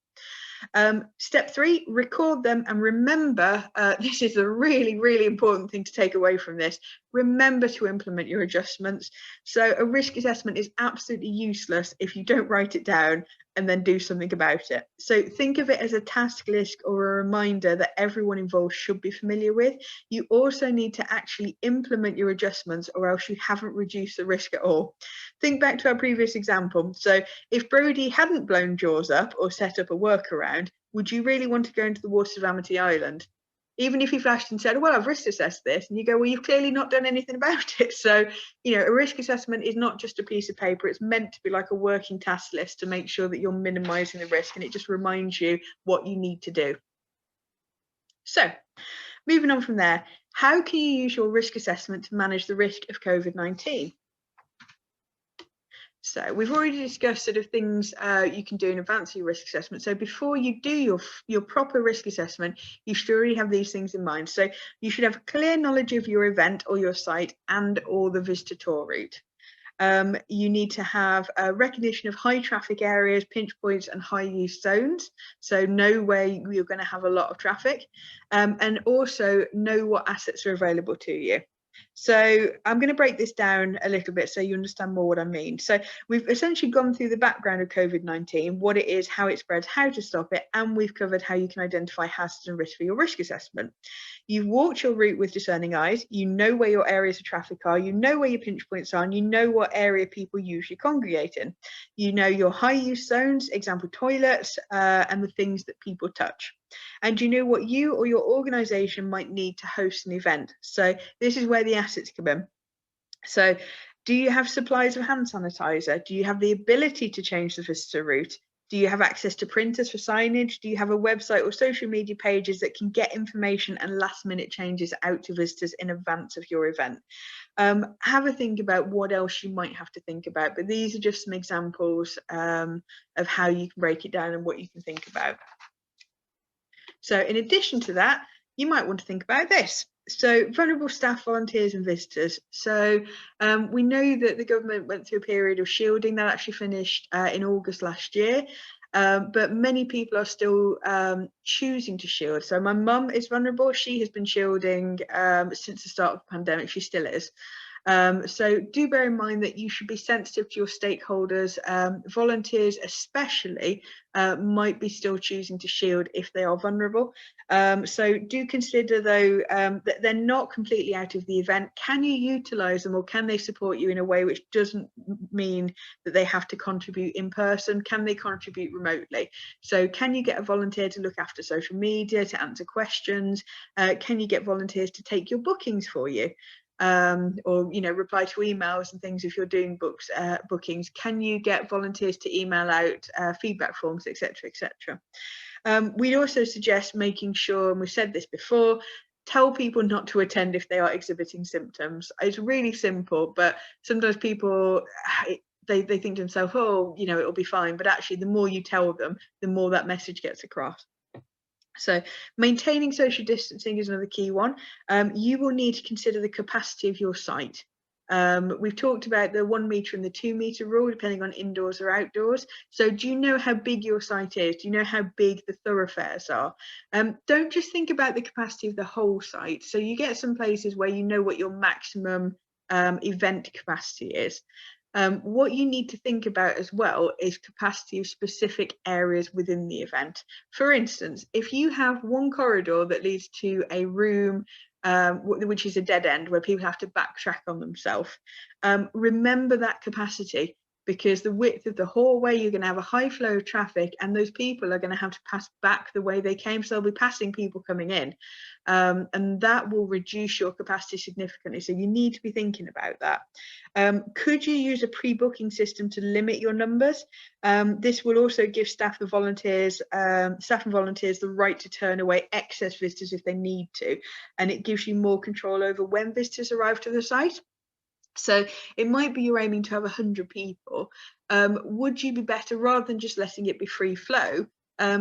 Step 3, record them, and remember, this is a really, really important thing to take away from this. Remember to implement your adjustments. So a risk assessment is absolutely useless if you don't write it down and then do something about it. So think of it as a task list or a reminder that everyone involved should be familiar with. You also need to actually implement your adjustments, or else you haven't reduced the risk at all. Think back to our previous example. So if Brodie hadn't blown jaws up or set up a workaround, would you really want to go into the waters of Amity Island? Even if he flashed and said, well, I've risk assessed this, and you go, well, you've clearly not done anything about it. So, you know, a risk assessment is not just a piece of paper. It's meant to be like a working task list to make sure that you're minimizing the risk, and it just reminds you what you need to do. So moving on from there, how can you use your risk assessment to manage the risk of COVID-19? So we've already discussed sort of things you can do in advance of your risk assessment. So before you do your proper risk assessment, you should already have these things in mind. So you should have a clear knowledge of your event or your site and or the visitor tour route. You need to have a recognition of high traffic areas, pinch points and high use zones. So know where you're going to have a lot of traffic, and also know what assets are available to you. So I'm going to break this down a little bit so you understand more what I mean. So we've essentially gone through the background of COVID-19, what it is, how it spreads, how to stop it, and we've covered how you can identify hazards and risks for your risk assessment. You've walked your route with discerning eyes, you know where your areas of traffic are, you know where your pinch points are, and you know what area people usually congregate in. You know your high use zones, example toilets, and the things that people touch. And you know what you or your organisation might need to host an event. So this is where the assets come in. So do you have supplies of hand sanitizer? Do you have the ability to change the visitor route? Do you have access to printers for signage? Do you have a website or social media pages that can get information and last minute changes out to visitors in advance of your event? Have a think about what else you might have to think about, but these are just some examples of how you can break it down and what you can think about. So in addition to that, you might want to think about this. So vulnerable staff, volunteers and visitors. So we know that the government went through a period of shielding that actually finished in August last year. But many people are still choosing to shield. So my mum is vulnerable. She has been shielding since the start of the pandemic. She still is. So do bear in mind that you should be sensitive to your stakeholders. Volunteers especially might be still choosing to shield if they are vulnerable. So do consider though that they're not completely out of the event. Can you utilise them, or can they support you in a way which doesn't mean that they have to contribute in person? Can they contribute remotely? So can you get a volunteer to look after social media, to answer questions? Can you get volunteers to take your bookings for you? Or reply to emails and things if you're doing bookings? Can you get volunteers to email out feedback forms, etc., etc.? We'd also suggest making sure, and we've said this before, tell people not to attend if they are exhibiting symptoms. It's really simple, but sometimes people they think to themselves, oh, it'll be fine, but actually the more you tell them, the more that message gets across. So maintaining social distancing is another key one. You will need to consider the capacity of your site. We've talked about the 1 metre and the 2 metre rule, depending on indoors or outdoors. So do you know how big your site is? Do you know how big the thoroughfares are? Don't just think about the capacity of the whole site. So you get some places where you know what your maximum event capacity is. What you need to think about as well is capacity of specific areas within the event. For instance, if you have one corridor that leads to a room which is a dead end where people have to backtrack on themselves, remember that capacity, because the width of the hallway, you're going to have a high flow of traffic, and those people are going to have to pass back the way they came, so they'll be passing people coming in, and that will reduce your capacity significantly. So you need to be thinking about that. Could you use a pre-booking system to limit your numbers? This will also give staff and volunteers the right to turn away excess visitors if they need to, and it gives you more control over when visitors arrive to the site. So it might be you're aiming to have 100 people. Would you be better, rather than just letting it be free flow,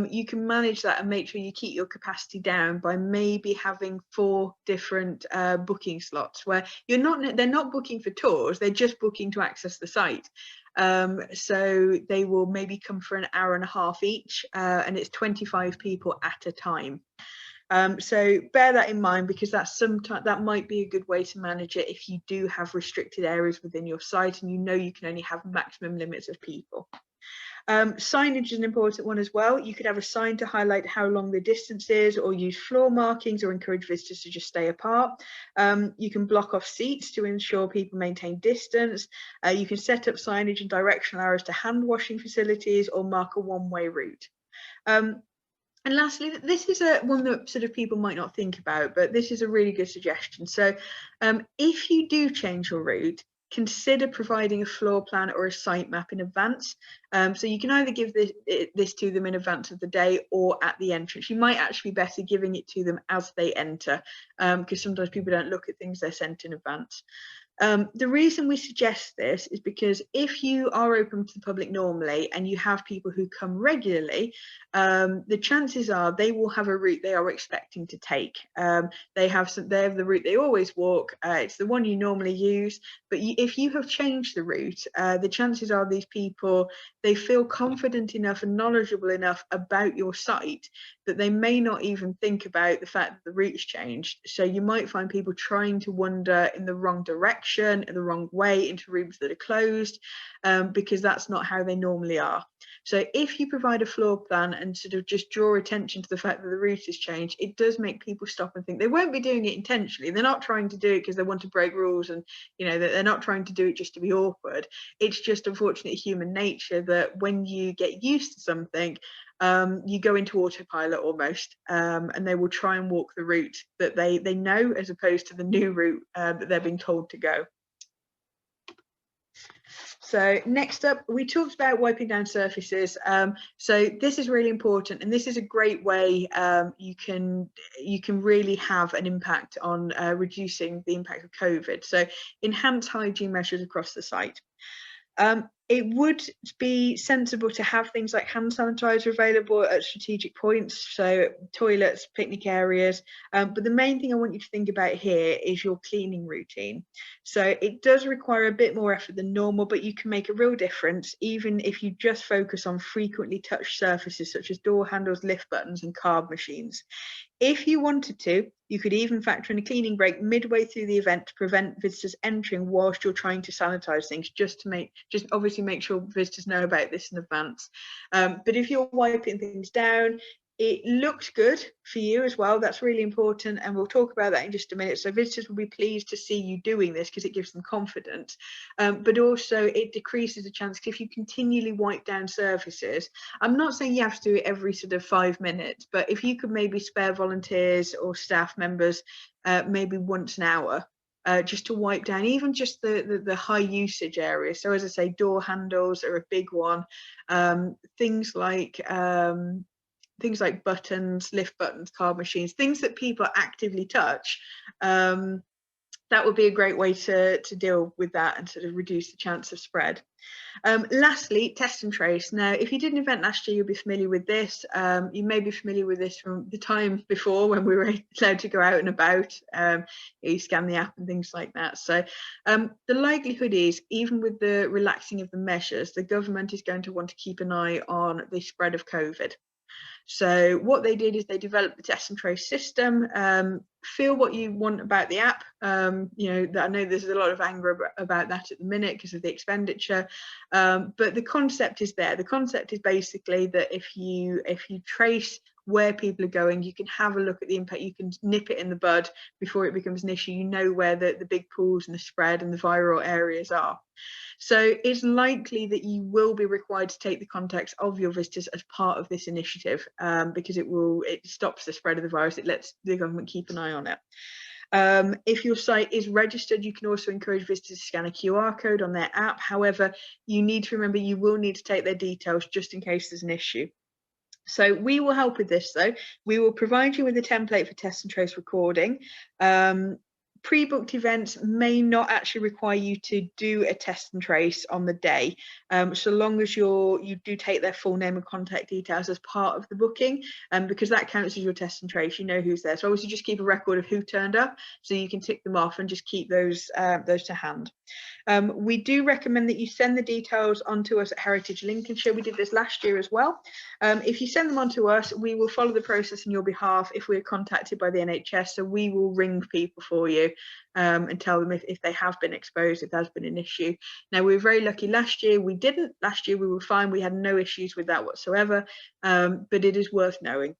you can manage that and make sure you keep your capacity down by maybe having 4 different booking slots where they're not booking for tours, they're just booking to access the site. So they will maybe come for an hour and a half each, and it's 25 people at a time. So bear that in mind, because that might be a good way to manage it if you do have restricted areas within your site and you can only have maximum limits of people. Signage is an important one as well. You could have a sign to highlight how long the distance is, or use floor markings, or encourage visitors to just stay apart. You can block off seats to ensure people maintain distance. You can set up signage and directional arrows to hand washing facilities, or mark a one-way route. And lastly, this is one that sort of people might not think about, but this is a really good suggestion. So if you do change your route, consider providing a floor plan or a site map in advance. So you can either give this to them in advance of the day or at the entrance. You might actually be better giving it to them as they enter, because sometimes people don't look at things they're sent in advance. The reason we suggest this is because if you are open to the public normally and you have people who come regularly, the chances are they will have a route they are expecting to take. They have the route they always walk. It's the one you normally use, but if you have changed the route, the chances are these people, they feel confident enough and knowledgeable enough about your site that they may not even think about the fact that the route's changed. So you might find people trying to wander in the wrong direction, in the wrong way, into rooms that are closed, because that's not how they normally are. So if you provide a floor plan and sort of just draw attention to the fact that the route has changed, it does make people stop and think. They won't be doing it intentionally. They're not trying to do it because they want to break rules, and they're not trying to do it just to be awkward. It's just unfortunately human nature that when you get used to something, you go into autopilot almost, and they will try and walk the route that they know, as opposed to the new route that they're being told to go. So next up, we talked about wiping down surfaces. So this is really important, and this is a great way you can really have an impact on reducing the impact of COVID. So enhance hygiene measures across the site. It would be sensible to have things like hand sanitizer available at strategic points, so toilets, picnic areas. But the main thing I want you to think about here is your cleaning routine. So it does require a bit more effort than normal, but you can make a real difference even if you just focus on frequently touched surfaces such as door handles, lift buttons, and card machines. If you wanted to, you could even factor in a cleaning break midway through the event to prevent visitors entering whilst you're trying to sanitize things, just obviously make sure visitors know about this in advance. But if you're wiping things down, it looked good for you as well. That's really important, and we'll talk about that in just a minute. So visitors will be pleased to see you doing this because it gives them confidence, but also it decreases the chance, if you continually wipe down surfaces. I'm not saying you have to do it every sort of 5 minutes, but if you could maybe spare volunteers or staff members maybe once an hour, just to wipe down even just the high usage areas. So as I say, door handles are a big one. Things like buttons, lift buttons, card machines, things that people actively touch. That would be a great way to deal with that and sort of reduce the chance of spread. Lastly, test and trace. Now, if you did an event last year, you'll be familiar with this. You may be familiar with this from the time before when we were allowed to go out and about. You scan the app and things like that. So the likelihood is, even with the relaxing of the measures, the government is going to want to keep an eye on the spread of COVID. So what they did is they developed the test and trace system. Feel what you want about the app. I know there's a lot of anger about that at the minute because of the expenditure, but the concept is there. The concept is basically that if you trace where people are going, you can have a look at the impact, you can nip it in the bud before it becomes an issue. You know where the big pools and the spread and the viral areas are. So it's likely that you will be required to take the contacts of your visitors as part of this initiative, because it stops the spread of the virus. It lets the government keep an eye on it. If your site is registered, you can also encourage visitors to scan a QR code on their app. However, you need to remember you will need to take their details just in case there's an issue. So we will help with this though. We will provide you with a template for test and trace recording. Pre-booked events may not actually require you to do a test and trace on the day, so long as you do take their full name and contact details as part of the booking, because that counts as your test and trace. You know who's there, so obviously just keep a record of who turned up, so you can tick them off and just keep those to hand. We do recommend that you send the details onto us at Heritage Lincolnshire. We did this last year as well. If you send them on to us, we will follow the process on your behalf if we're contacted by the NHS. So we will ring people for you and tell them if they have been exposed, if there's been an issue. Now, we were very lucky last year. We didn't. Last year we were fine. We had no issues with that whatsoever, but it is worth knowing.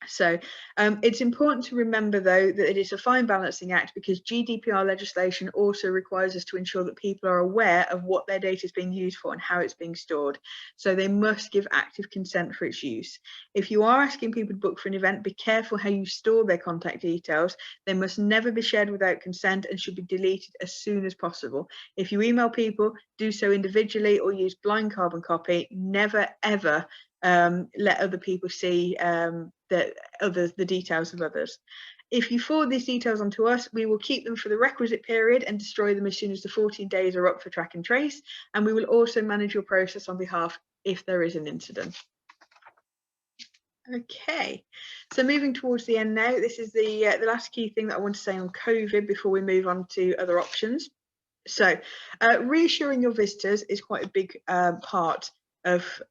So it's important to remember, though, that it is a fine balancing act, because GDPR legislation also requires us to ensure that people are aware of what their data is being used for and how it's being stored. So they must give active consent for its use. If you are asking people to book for an event, be careful how you store their contact details. They must never be shared without consent and should be deleted as soon as possible. If you email people, do so individually or use blind carbon copy. Never, ever let other people see the details of others. If you forward these details onto us, we will keep them for the requisite period and destroy them as soon as the 14 days are up for track and trace. And we will also manage your process on behalf if there is an incident. Okay, so moving towards the end now, this is the last key thing that I want to say on COVID before we move on to other options. So reassuring your visitors is quite a big part of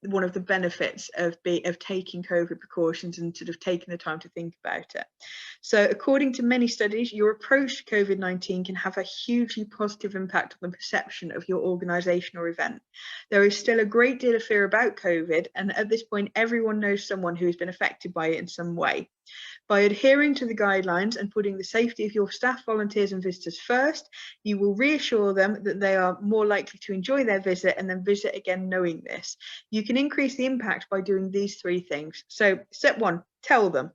one of the benefits of taking COVID precautions and sort of taking the time to think about it. So according to many studies, your approach to COVID-19 can have a hugely positive impact on the perception of your organisation or event. There is still a great deal of fear about COVID, and at this point, everyone knows someone who has been affected by it in some way. By adhering to the guidelines and putting the safety of your staff, volunteers and visitors first, you will reassure them that they are more likely to enjoy their visit and then visit again knowing this. You can increase the impact by doing these three things. So step one, tell them.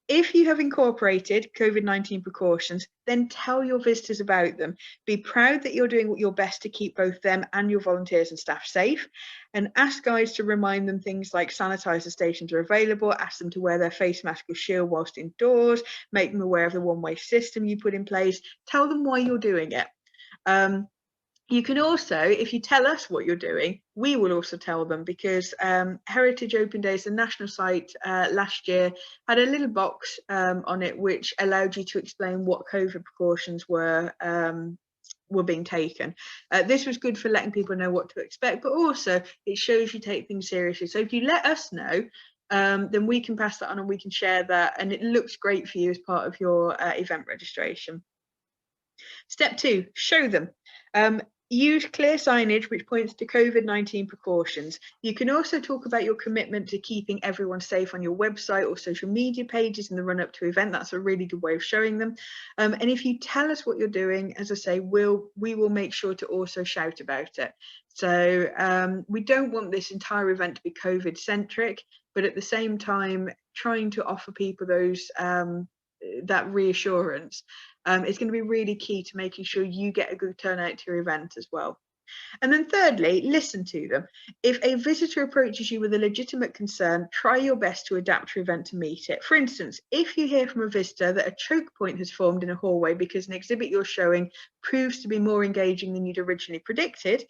If you have incorporated COVID-19 precautions, then tell your visitors about them. Be proud that you're doing your best to keep both them and your volunteers and staff safe, and ask guides to remind them things like sanitizer stations are available, ask them to wear their face mask or shield whilst indoors, make them aware of the one-way system you put in place, tell them why you're doing it. You can also, if you tell us what you're doing, we will also tell them, because Heritage Open Days, the national site last year, had a little box on it which allowed you to explain what COVID precautions were being taken. This was good for letting people know what to expect, but also it shows you take things seriously. So if you let us know, then we can pass that on and we can share that, and it looks great for you as part of your event registration. Step two, show them. Use clear signage which points to COVID-19 precautions. You can also talk about your commitment to keeping everyone safe on your website or social media pages in the run-up to event. That's a really good way of showing them. And if you tell us what you're doing, as I say, we will make sure to also shout about it. So we don't want this entire event to be COVID-centric, but at the same time, trying to offer people those that reassurance is going to be really key to making sure you get a good turnout to your event as well. And then thirdly, listen to them. If a visitor approaches you with a legitimate concern, try your best to adapt your event to meet it. For instance, if you hear from a visitor that a choke point has formed in a hallway because an exhibit you're showing proves to be more engaging than you'd originally predicted,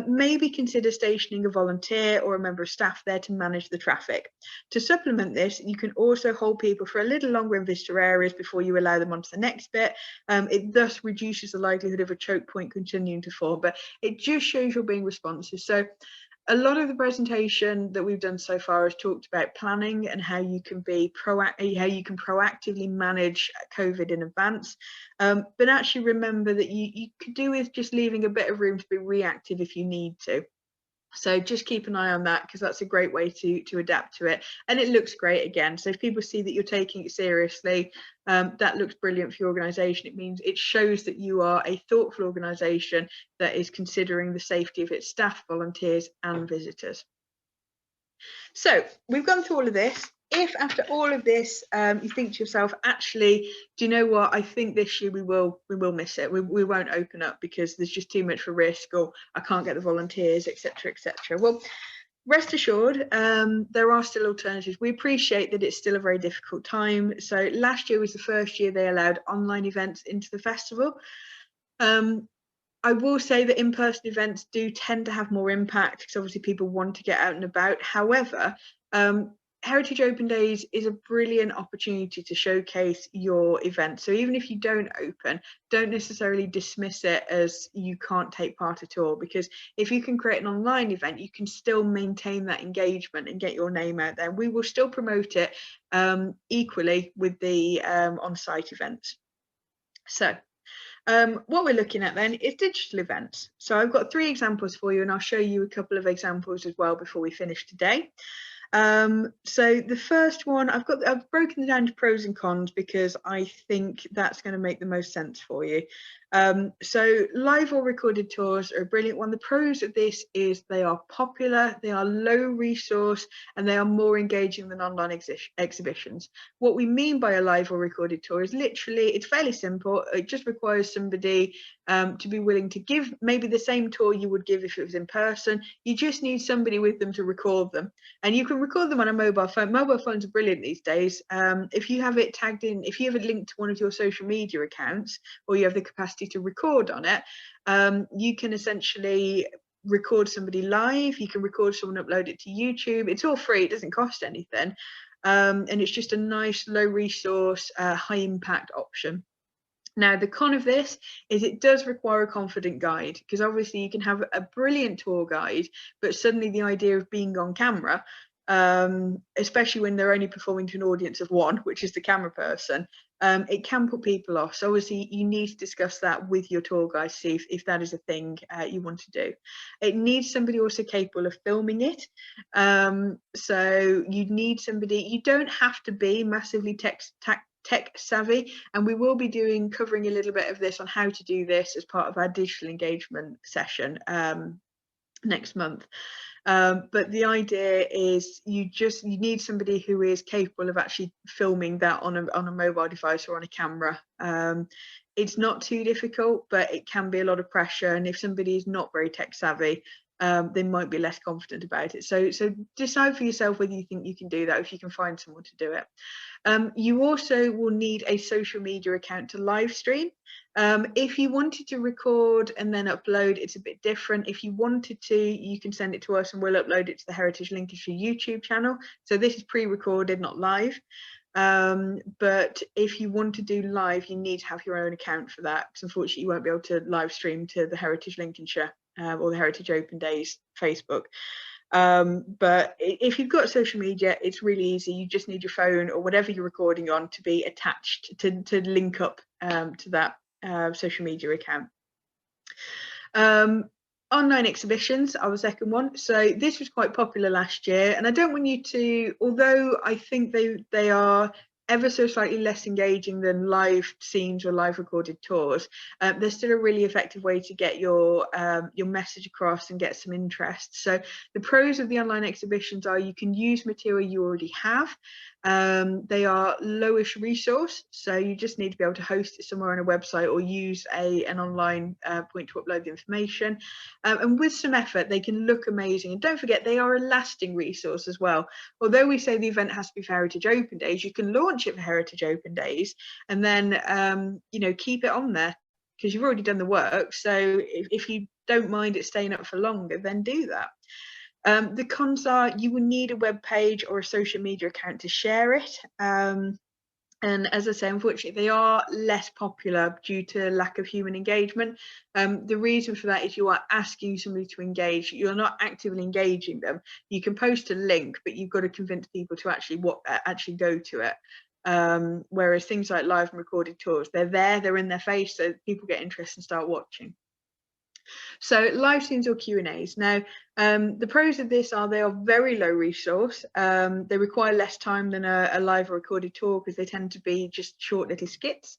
maybe consider stationing a volunteer or a member of staff there to manage the traffic. To supplement this, you can also hold people for a little longer in visitor areas before you allow them onto the next bit. It thus reduces the likelihood of a choke point continuing to form, but it just shows you're being responsive. So a lot of the presentation that we've done so far has talked about planning and how you can be proactively manage COVID in advance. But actually remember that you could do with just leaving a bit of room to be reactive if you need to. So just keep an eye on that, because that's a great way to adapt to it, and it looks great again. So if people see that you're taking it seriously, that looks brilliant for your organisation. It means it shows that you are a thoughtful organisation that is considering the safety of its staff, volunteers and visitors. So we've gone through all of this. If after all of this you think to yourself, actually, do you know what, I think this year we will miss it, we won't open up because there's just too much for risk, or I can't get the volunteers, etc., etc. Well, rest assured, there are still alternatives. We appreciate that it's still a very difficult time. So last year was the first year they allowed online events into the festival. I will say that in-person events do tend to have more impact because obviously people want to get out and about. However, Heritage Open Days is a brilliant opportunity to showcase your event. So even if you don't open, don't necessarily dismiss it as you can't take part at all, because if you can create an online event, you can still maintain that engagement and get your name out there. We will still promote it equally with the on-site events. So what we're looking at then is digital events. So I've got 3 examples for you, and I'll show you a couple of examples as well before we finish today. So the first one, I've broken it down to pros and cons because I think that's going to make the most sense for you. So live or recorded tours are a brilliant one. The pros of this is they are popular, they are low resource, and they are more engaging than online exhibitions. What we mean by a live or recorded tour is literally, it's fairly simple. It just requires somebody to be willing to give maybe the same tour you would give if it was in person. You just need somebody with them to record them, and you can record them on a mobile phone. Mobile phones are brilliant these days. If you have it tagged in, if you have it linked to one of your social media accounts, or you have the capacity to record on it, you can essentially record somebody live. You can record someone, upload it to YouTube. It's all free, it doesn't cost anything, and it's just a nice low resource, high impact option. Now, the con of this is it does require a confident guide, because obviously you can have a brilliant tour guide, but suddenly the idea of being on camera, especially when they're only performing to an audience of 1, which is the camera person, it can put people off. So obviously you need to discuss that with your tour guide, see if that is a thing you want to do. It needs somebody also capable of filming it. So you need somebody, you don't have to be massively tech savvy, and we will be covering a little bit of this on how to do this as part of our digital engagement session next month. But the idea is you need somebody who is capable of actually filming that on a mobile device or on a camera. It's not too difficult, but it can be a lot of pressure, and if somebody is not very tech savvy, they might be less confident about it. So decide for yourself whether you think you can do that, if you can find someone to do it. You also will need a social media account to live stream. If you wanted to record and then upload, it's a bit different. If you wanted to, you can send it to us and we'll upload it to the Heritage Lincolnshire YouTube channel. So this is pre-recorded, not live. But if you want to do live, you need to have your own account for that, because unfortunately you won't be able to live stream to the Heritage Lincolnshire or the Heritage Open Days Facebook. But if you've got social media, it's really easy. You just need your phone or whatever you're recording on to be attached to link up to that social media account. Online exhibitions are the second one. So this was quite popular last year, and I don't want you to, although I think they are ever so slightly less engaging than live scenes or live recorded tours, they're still a really effective way to get your message across and get some interest. So the pros of the online exhibitions are you can use material you already have. They are lowish resource, so you just need to be able to host it somewhere on a website or use an online point to upload the information. And with some effort, they can look amazing. And don't forget, they are a lasting resource as well. Although we say the event has to be for Heritage Open Days, you can launch it for Heritage Open Days and then keep it on there because you've already done the work. So if you don't mind it staying up for longer, then do that. The cons are you will need a web page or a social media account to share it. And as I say, unfortunately, they are less popular due to lack of human engagement. The reason for that is you are asking somebody to engage. You're not actively engaging them. You can post a link, but you've got to convince people to actually go to it. Whereas things like live and recorded tours, they're in their face, so people get interested and start watching. So live streams or Q&As. Now, the pros of this are they are very low resource. They require less time than a live or recorded tour because they tend to be just short little skits.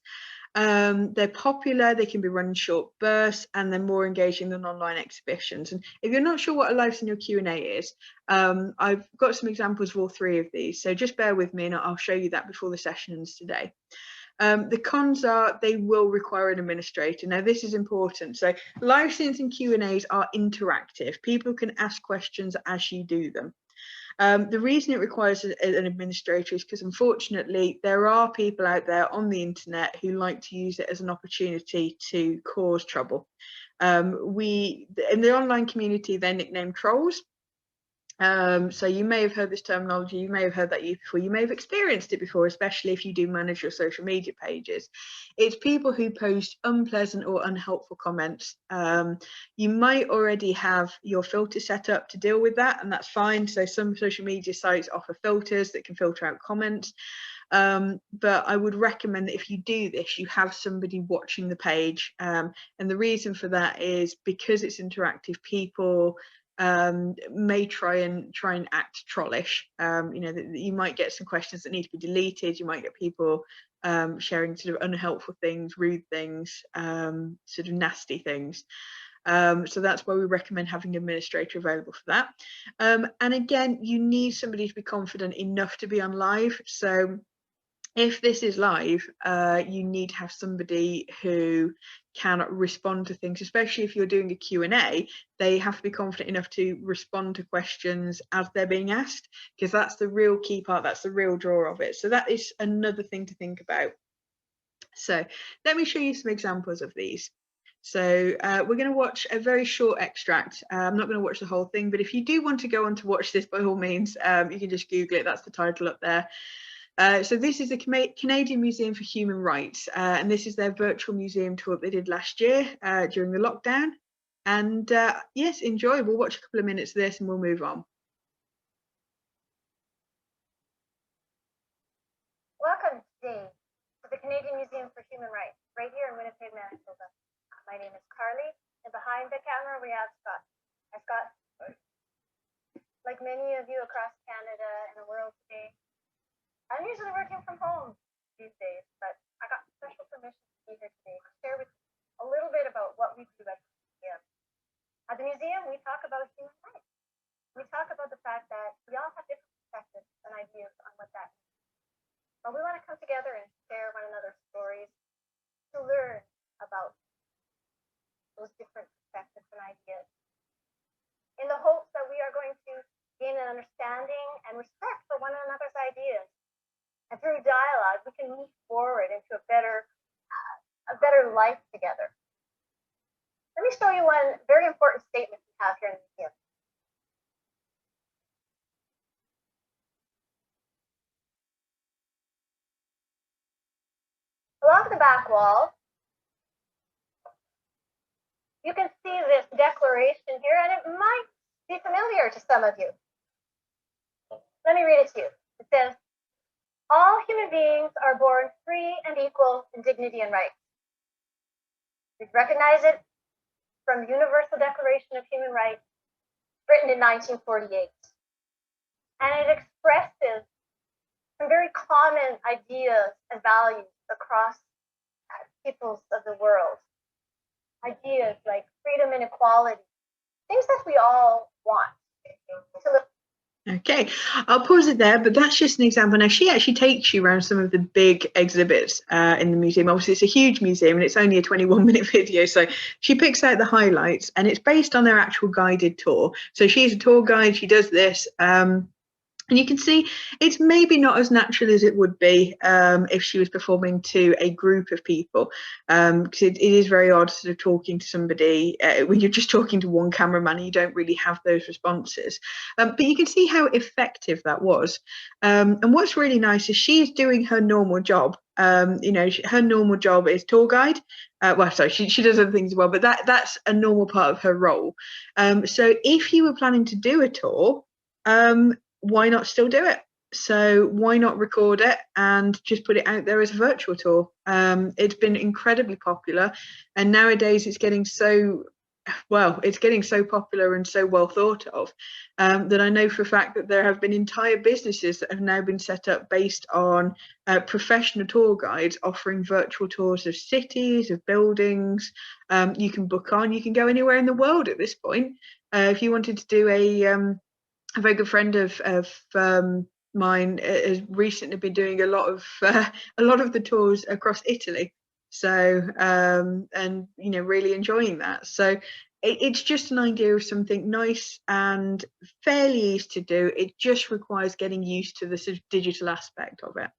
They're popular, they can be run in short bursts, and they're more engaging than online exhibitions. And if you're not sure what a live stream or Q&A is, I've got some examples of all 3 of these. So just bear with me and I'll show you that before the sessions today. The cons are they will require an administrator. Now, this is important. So live streams and Q&As are interactive. People can ask questions as you do them. The reason it requires an administrator is because, unfortunately, there are people out there on the internet who like to use it as an opportunity to cause trouble. In the online community, they're nicknamed trolls. So you may have heard this terminology, you may have heard that used before, you may have experienced it before, especially if you do manage your social media pages. It's people who post unpleasant or unhelpful comments. You might already have your filter set up to deal with that, and that's fine. So some social media sites offer filters that can filter out comments. But I would recommend that if you do this, you have somebody watching the page. And the reason for that is because it's interactive, people may try and act trollish. You know, you might get some questions that need to be deleted. You might get people sharing sort of unhelpful things, rude things, sort of nasty things. So that's why we recommend having an administrator available for that. And again, you need somebody to be confident enough to be on live. So if this is live, you need to have somebody who can respond to things, especially if you're doing a Q&A. They have to be confident enough to respond to questions as they're being asked, because that's the real key part, that's the real draw of it. So that is another thing to think about. So let me show you some examples of these. So we're going to watch a very short extract. I'm not going to watch the whole thing, but if you do want to go on to watch this, by all means, you can just Google it. That's the title up there. So this is the Canadian Museum for Human Rights, and this is their virtual museum tour they did last year during the lockdown. And yes, enjoy. We'll watch a couple of minutes of this and we'll move on. Welcome today to the Canadian Museum for Human Rights, right here in Winnipeg, Manitoba. My name is Carly, and behind the camera we have Scott. Hi, Scott. Like many of you across Canada and the world today, I'm usually working from home these days, but I got special permission to be here today to share with you a little bit about what we do at the museum. At the museum, we talk about human rights. We talk about the fact that we all have different perspectives and ideas on what that means. But we want to come together and share one another's stories to learn about those different perspectives and ideas, in the hopes that we are going to gain an understanding and respect for one another's ideas. And through dialogue, we can move forward into a better life together. Let me show you one very important statement we have here in the museum. Along the back wall, you can see this declaration here, and it might be familiar to some of you. Let me read it to you. It says, all human beings are born free and equal in dignity and rights. We recognize it from the Universal Declaration of Human Rights, written in 1948. And it expresses some very common ideas and values across peoples of the world. Ideas like freedom and equality, things that we all want to live. Okay, I'll pause it there, but that's just an example. Now, she actually takes you around some of the big exhibits in the museum. Obviously, it's a huge museum and it's only a 21-minute video, so she picks out the highlights and it's based on their actual guided tour. So she's a tour guide, she does this. And you can see it's maybe not as natural as it would be if she was performing to a group of people, because it is very odd sort of talking to somebody when you're just talking to one cameraman and you don't really have those responses. But you can see how effective that was. And what's really nice is she's doing her normal job. You know, her normal job is tour guide. Well, sorry, she does other things as well, but that's a normal part of her role. So if you were planning to do a tour, why not still do it? So why not record it and just put it out there as a virtual tour? It's been incredibly popular, and nowadays it's getting so popular and so well thought of that I know for a fact that there have been entire businesses that have now been set up based on professional tour guides offering virtual tours of cities, of buildings. You can book on, you can go anywhere in the world at this point. If you wanted to do a very good friend of mine has recently been doing a lot of the tours across Italy. So and really enjoying that. So it's just an idea of something nice and fairly easy to do. It just requires getting used to the sort of digital aspect of it.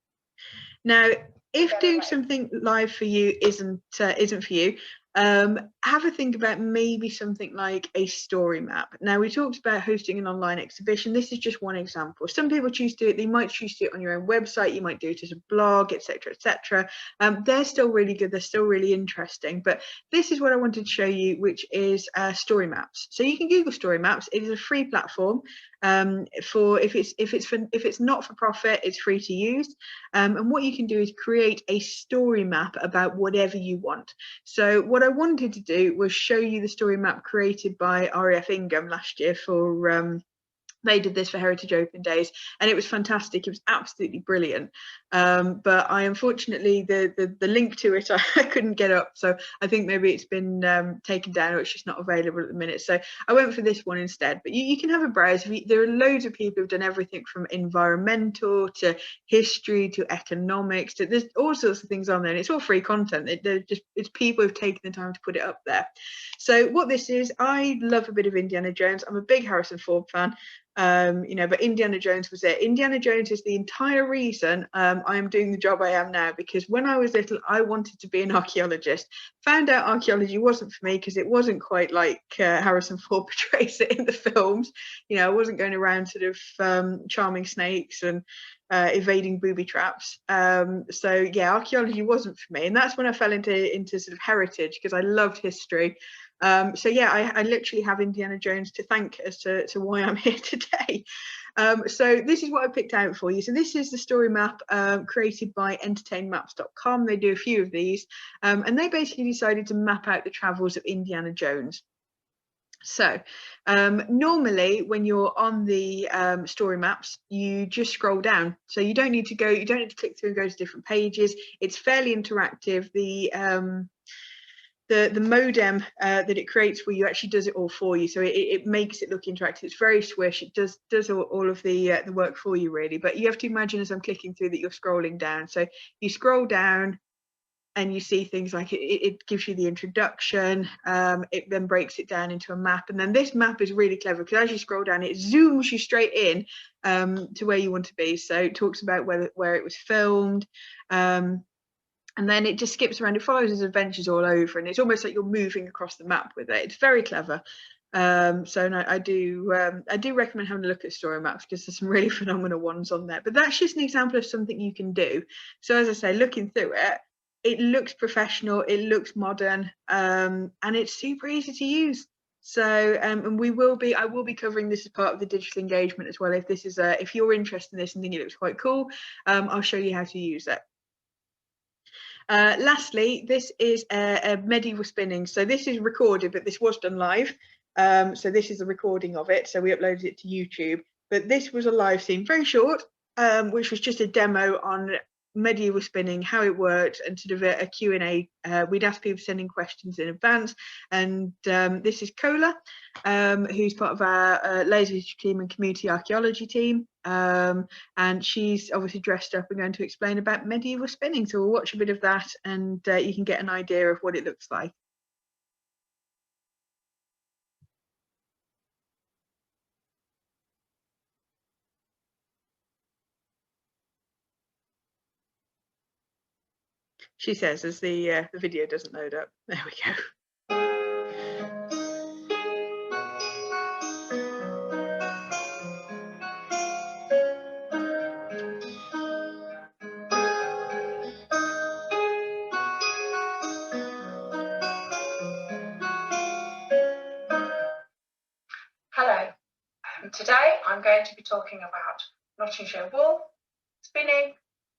Now, if doing something live for you isn't for you, have a think about maybe something like a story map. Now, we talked about hosting an online exhibition. This is just one example. Some people choose to do it. They might choose to do it on your own website. You might do it as a blog, etc., etc. They're still really good. They're still really interesting. But this is what I wanted to show you, which is story maps. So you can Google story maps. It is a free platform. If it's not for profit, it's free to use. And what you can do is create a story map about whatever you want. So what I wanted to do was show you the story map created by RAF Ingham last year for they did this for Heritage Open Days, and it was fantastic. It was absolutely brilliant. But I unfortunately the link to it I couldn't get up, so I think maybe it's been taken down, or it's just not available at the minute. So I went for this one instead. But you can have a browse. There are loads of people who've done everything from environmental to history to economics. There's all sorts of things on there, and it's all free content. It's people who've taken the time to put it up there. So what this is, I love a bit of Indiana Jones. I'm a big Harrison Ford fan. But Indiana Jones was it. Indiana Jones is the entire reason I am doing the job I am now, because when I was little, I wanted to be an archaeologist. Found out archaeology wasn't for me because it wasn't quite like Harrison Ford portrays it in the films. I wasn't going around sort of charming snakes and evading booby traps. So yeah, archaeology wasn't for me, and that's when I fell into sort of heritage, because I loved history. So yeah, I literally have Indiana Jones to thank as to why I'm here today. So this is what I picked out for you. So this is the story map created by entertainmaps.com. They do a few of these, and they basically decided to map out the travels of Indiana Jones. So normally when you're on the story maps, you just scroll down. So you don't need to click through and go to different pages. It's fairly interactive. The modem that it creates for you actually does it all for you, so it makes it look interactive. It's very swish. It does all of the work for you, really. But you have to imagine, as I'm clicking through, that you're scrolling down. So you scroll down and you see things like it gives you the introduction. It then breaks it down into a map, and then this map is really clever because as you scroll down, it zooms you straight in to where you want to be. So it talks about where it was filmed. And then it just skips around. It follows his adventures all over, and it's almost like you're moving across the map with it. It's very clever. So no, I do recommend having a look at story maps, because there's some really phenomenal ones on there. But that's just an example of something you can do. So as I say, looking through it, it looks professional, it looks modern, and it's super easy to use. So and I will be covering this as part of the digital engagement as well. If you're interested in this and think it looks quite cool, I'll show you how to use it. Lastly, this is a medieval spinning. So this is recorded, but this was done live. So this is a recording of it. So we uploaded it to YouTube. But this was a live stream, very short, which was just a demo on medieval spinning, how it worked, and sort of a Q&A. We'd ask people sending questions in advance. And this is Cola, who's part of our laser history team and community archaeology team. And she's obviously dressed up and going to explain about medieval spinning. So we'll watch a bit of that, and you can get an idea of what it looks like. She says as the video doesn't load up. There we go. Hello, today I'm going to be talking about Nottinghamshire wool, spinning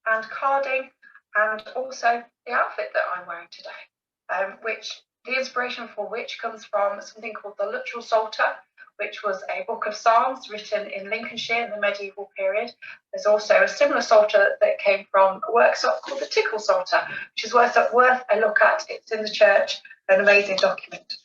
and carding, and also the outfit that I'm wearing today, which the inspiration for which comes from something called the Luttrell Psalter, which was a book of psalms written in Lincolnshire in the medieval period. There's also a similar psalter that came from a workshop called the Tickle Psalter, which is worth a look at. It's in the church, an amazing document.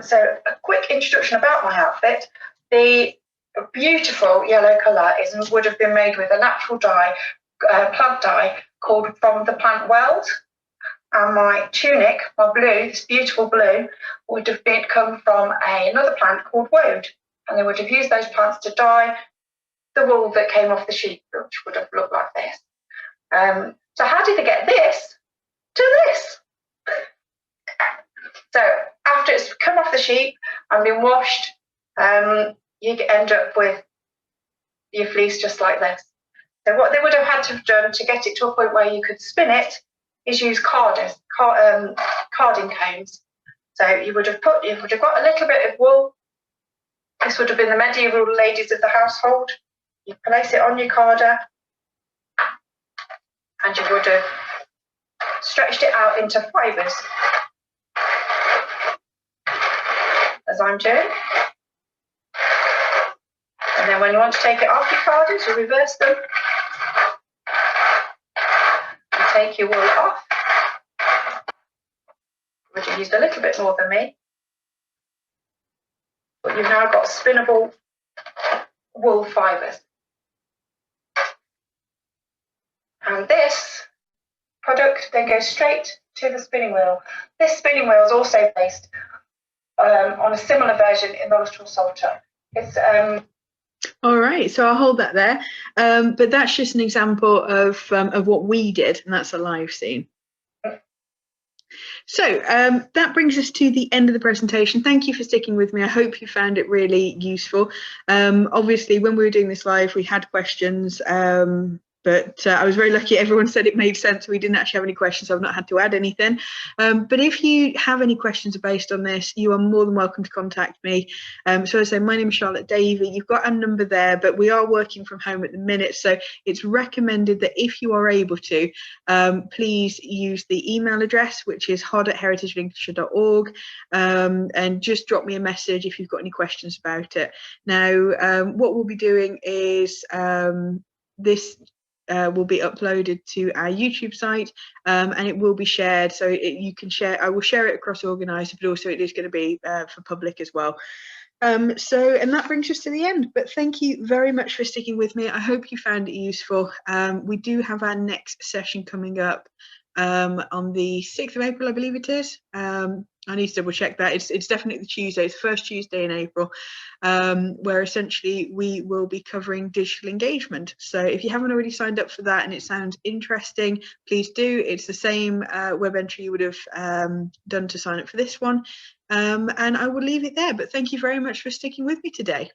So a quick introduction about my outfit. The a beautiful yellow colour would have been made with a natural dye, plant dye called from the plant world. And my tunic, my blue, this beautiful blue, would have come from another plant called woad. And they would have used those plants to dye the wool that came off the sheep, which would have looked like this. So how did they get this to this? So after it's come off the sheep and been washed, you end up with your fleece just like this. So what they would have had to have done to get it to a point where you could spin it is use carding combs. So you would have got a little bit of wool. This would have been the medieval ladies of the household. You place it on your carder and you would have stretched it out into fibres, as I'm doing. And then when you want to take it off your carders, you reverse them. You take your wool off. You would have used a little bit more than me. But you've now got spinnable wool fibres. And this product then goes straight to the spinning wheel. This spinning wheel is also based on a similar version in the Little Salter. It's all right, so I'll hold that there. But that's just an example of what we did, and that's a live scene. So that brings us to the end of the presentation. Thank you for sticking with me. I hope you found it really useful. Obviously, when we were doing this live, we had questions. But I was very lucky. Everyone said it made sense. We didn't actually have any questions. So I've not had to add anything. But if you have any questions based on this, you are more than welcome to contact me. So I say, my name is Charlotte Davey. You've got a number there, but we are working from home at the minute. So it's recommended that if you are able to, please use the email address, which is hod@heritagelincolnshire.org, and just drop me a message if you've got any questions about it. Now, what we'll be doing is this will be uploaded to our YouTube site, and it will be shared. So you can share. I will share it across Organiser, but also it is going to be for public as well. And that brings us to the end. But thank you very much for sticking with me. I hope you found it useful. We do have our next session coming up on the 6th of April, I believe it is. I need to double check that. It's definitely the Tuesday. It's the first Tuesday in April, where essentially we will be covering digital engagement. So if you haven't already signed up for that and it sounds interesting, please do. It's the same web entry you would have done to sign up for this one. And I will leave it there. But thank you very much for sticking with me today.